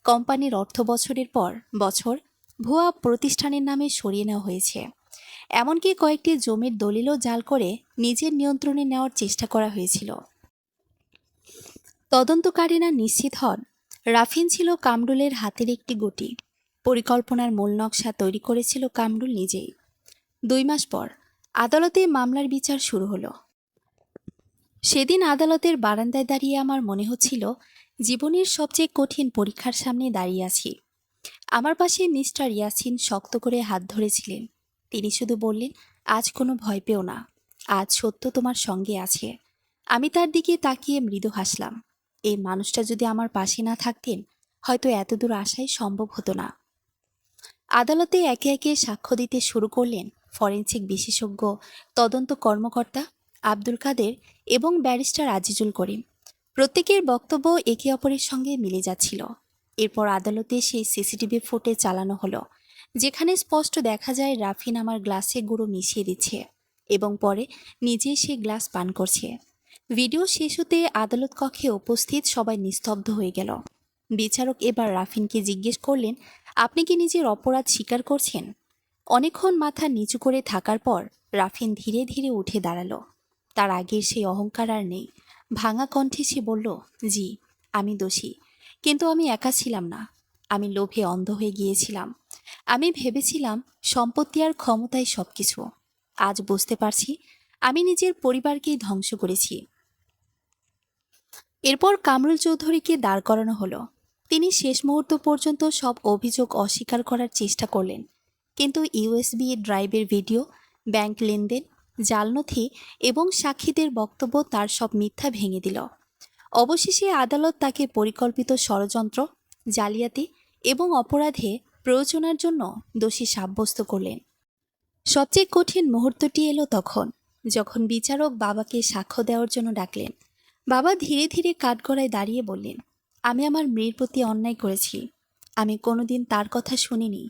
Speaker 1: কোম্পানির অর্থ বছরের পর বছর ভুয়া প্রতিষ্ঠানের নামে সরিয়ে নেওয়া হয়েছে। এমনকি কয়েকটি জমির দলিলও জাল করে নিজের নিয়ন্ত্রণে নেওয়ার চেষ্টা করা হয়েছিল। তদন্তকারীরা নিশ্চিত হন রাফিন ছিল কামরুলের হাতের একটি গুটি। পরিকল্পনার মূল নকশা তৈরি করেছিল কামরুল নিজেই। 2 মাস পর আদালতে মামলার বিচার শুরু হলো। সেদিন আদালতের বারান্দায় দাঁড়িয়ে আমার মনে হচ্ছিল জীবনের সবচেয়ে কঠিন পরীক্ষার সামনে দাঁড়িয়ে আছি। আমার পাশে মিস্টার ইয়াসিন শক্ত করে হাত ধরেছিলেন। তিনি শুধু বললেন, আজ কোনো ভয় পেও না, আজ সত্য তোমার সঙ্গে আছে। আমি তার দিকে তাকিয়ে মৃদু হাসলাম। এই মানুষটা যদি আমার পাশে না থাকতেন, হয়তো এতদূর আসাই সম্ভব হতো না। আদালতে একে একে সাক্ষ্য দিতে শুরু করলেন ফরেনসিক বিশেষজ্ঞ, তদন্ত কর্মকর্তা আব্দুল কাদের এবং ব্যারিস্টার আজিজুল করিম। প্রত্যেকের বক্তব্য একে অপরের সঙ্গে মিলে যাচ্ছিল। এরপর আদালতে সেই সিসিটিভি ফুটেজ চালানো হলো, যেখানে স্পষ্ট দেখা যায় রাফিন আমার গ্লাসে গুঁড়ো মিশিয়ে দিচ্ছে এবং পরে নিজে সেই গ্লাস পান করছে। ভিডিও শেষ হতে আদালত কক্ষে উপস্থিত সবাই নিস্তব্ধ হয়ে গেল। বিচারক এবার রাফিনকে জিজ্ঞেস করলেন, আপনি কি নিজের অপরাধ স্বীকার করছেন? অনেকক্ষণ মাথা নিচু করে থাকার পর রাফিন ধীরে ধীরে উঠে দাঁড়ালো। তার আগের সেই অহংকার আর নেই। ভাঙা কণ্ঠে সে বলল, জি, আমি দোষী। কিন্তু আমি একা ছিলাম না। আমি লোভে অন্ধ হয়ে গিয়েছিলাম। আমি ভেবেছিলাম সম্পত্তি আর ক্ষমতাই সবকিছু। আজ বুঝতে পারছি আমি নিজের পরিবারকেই ধ্বংস করেছি। এরপর কামরুল চৌধুরীকে দাঁড় করানো হলো। তিনি শেষ মুহূর্ত পর্যন্ত সব অভিযোগ অস্বীকার করার চেষ্টা করলেন, কিন্তু ইউএসবি ড্রাইভের ভিডিও, ব্যাংক লেনদেন, জাল নথি এবং সাক্ষীদের বক্তব্য তার সব মিথ্যা ভেঙে দিল। অবশেষে আদালত তাকে পরিকল্পিত ষড়যন্ত্র, জালিয়াতি এবং অপরাধে প্ররোচনার জন্য দোষী সাব্যস্ত করলেন। সবচেয়ে কঠিন মুহূর্তটি এলো তখন, যখন বিচারক বাবাকে সাক্ষ্য দেওয়ার জন্য ডাকলেন। বাবা ধীরে ধীরে কাঠগড়ায় দাঁড়িয়ে বললেন, আমি আমার মেয়ের প্রতি অন্যায় করেছি। আমি কোনোদিন তার কথা শুনিনি।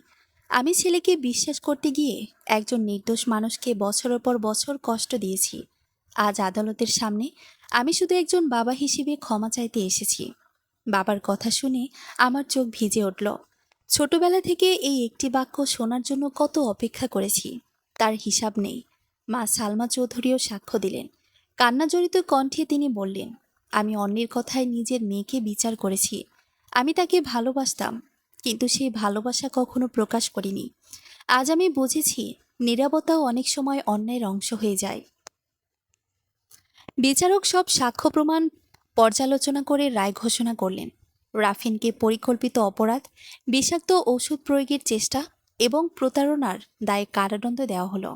Speaker 1: আমি ছেলেকে বিশ্বাস করতে গিয়ে একজন নির্দোষ মানুষকে বছরের পর বছর কষ্ট দিয়েছি। আজ আদালতের সামনে আমি শুধু একজন বাবা হিসেবে ক্ষমা চাইতে এসেছি। বাবার কথা শুনে আমার চোখ ভিজে উঠল। ছোটবেলা থেকে এই একটি বাক্য শোনার জন্য কত অপেক্ষা করেছি, তার হিসাব নেই। মা সালমা চৌধুরীও সাক্ষ্য দিলেন। কান্নাজড়িত কণ্ঠে তিনি বললেন, আমি অন্যের কথায় নিজের মেয়েকে বিচার করেছি। আমি তাকে ভালোবাসতাম, কিন্তু সেই ভালোবাসা কখনো প্রকাশ করিনি। আজ আমি বুঝেছি নীরবতাও অনেক সময় অন্যায়ের অংশ হয়ে যায়। বিচারক সব সাক্ষ্য প্রমাণ পর্যালোচনা করে রায় ঘোষণা করলেন। রাফিনকে পরিকল্পিত অপরাধ, বিষাক্ত ঔষধ প্রয়োগের চেষ্টা এবং প্রতারণার দায়ে কারাদণ্ড দেওয়া হলো।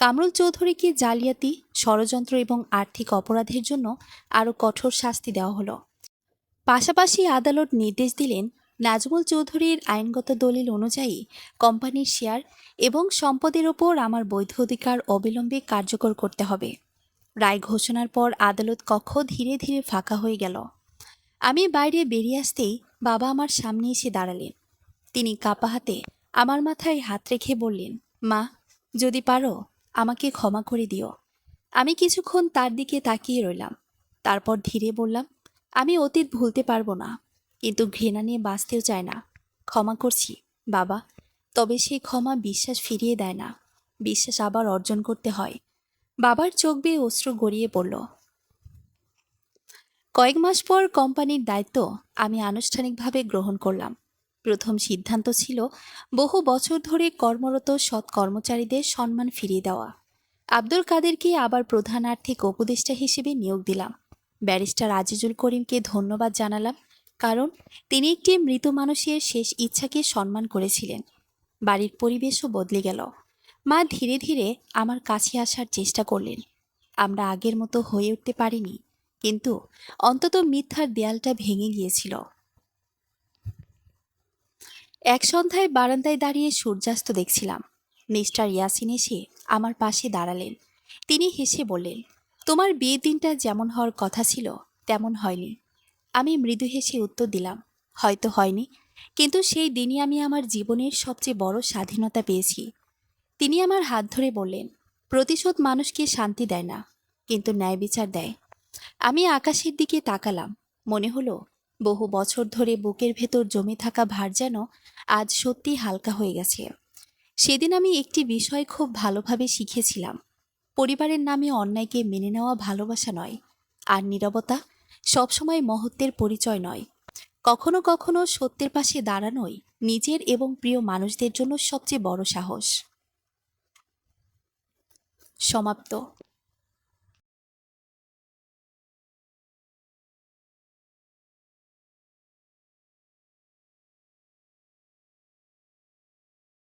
Speaker 1: কামরুল চৌধুরীকে জালিয়াতি, ষড়যন্ত্র এবং আর্থিক অপরাধের জন্য আরও কঠোর শাস্তি দেওয়া হলো। পাশাপাশি আদালত নির্দেশ দিলেন, নাজমুল চৌধুরীর আইনগত দলিল অনুযায়ী কোম্পানির শেয়ার এবং সম্পদের ওপর আমার বৈধ অধিকার অবিলম্বে কার্যকর করতে হবে। রায় ঘোষণার পর আদালত কক্ষ ধীরে ধীরে ফাঁকা হয়ে গেল। আমি বাইরে বেরিয়ে আসতেই বাবা আমার সামনে এসে দাঁড়ালেন। তিনি কাঁপা হাতে আমার মাথায় হাত রেখে বললেন, মা, যদি পারো আমাকে ক্ষমা করে দিও। আমি কিছুক্ষণ তার দিকে তাকিয়ে রইলাম। তারপর ধীরে বললাম, আমি অতীত ভুলতে পারবো না, কিন্তু ঘৃণা নিয়ে বাঁচতেও চায় না। ক্ষমা করছি বাবা, তবে সেই ক্ষমা বিশ্বাস ফিরিয়ে দেয় না। বিশ্বাস আবার অর্জন করতে হয়। বাবার চোখ বেয়ে অশ্রু গড়িয়ে পড়ল। কয়েক মাস পর কোম্পানির দায়িত্ব আমি আনুষ্ঠানিকভাবে গ্রহণ করলাম। প্রথম সিদ্ধান্ত ছিল বহু বছর ধরে কর্মরত সৎ কর্মচারীদের সম্মান ফিরিয়ে দেওয়া। আব্দুল কাদেরকে আবার প্রধান আর্থিক উপদেষ্টা হিসেবে নিয়োগ দিলাম। ব্যারিস্টার আজিজুল করিমকে ধন্যবাদ জানালাম, কারণ তিনি একটি মৃত মানুষের শেষ ইচ্ছাকে সম্মান করেছিলেন। বাড়ির পরিবেশও বদলে গেল। মা ধীরে ধীরে আমার কাছে আসার চেষ্টা করলেন। আমরা আগের মতো হয়ে উঠতে পারিনি, কিন্তু অন্তত মিথ্যার দেয়ালটা ভেঙে গিয়েছিল। এক সন্ধ্যায় বারান্দায় দাঁড়িয়ে সূর্যাস্ত দেখছিলাম। মিস্টার ইয়াসিন এসে আমার পাশে দাঁড়ালেন। তিনি হেসে বললেন, তোমার বিয়ের দিনটা যেমন হওয়ার কথা ছিল তেমন হয়নি। আমি মৃদু হেসে উত্তর দিলাম, হয়তো হয়নি, কিন্তু সেই দিনই আমি আমার জীবনের সবচেয়ে বড় স্বাধীনতা পেয়েছি। তিনি আমার হাত ধরে বললেন, প্রতিশোধ মানুষকে শান্তি দেয় না, কিন্তু ন্যায় বিচার দেয়। আমি আকাশের দিকে তাকালাম। মনে হলো বহু বছর ধরে বুকের ভেতর জমে থাকা ভার যেন আজ সত্যি হালকা হয়ে গেছে। সেদিন আমি একটি বিষয় খুব ভালোভাবে শিখেছিলাম। পরিবারের নামে অন্যায়কে মেনে নেওয়া ভালোবাসা নয়, আর নীরবতা সবসময় মহত্বের পরিচয় নয়। কখনো কখনো সত্যের পাশে দাঁড়ানোই নিজের এবং প্রিয় মানুষদের জন্য সবচেয়ে বড় সাহস। সমাপ্ত।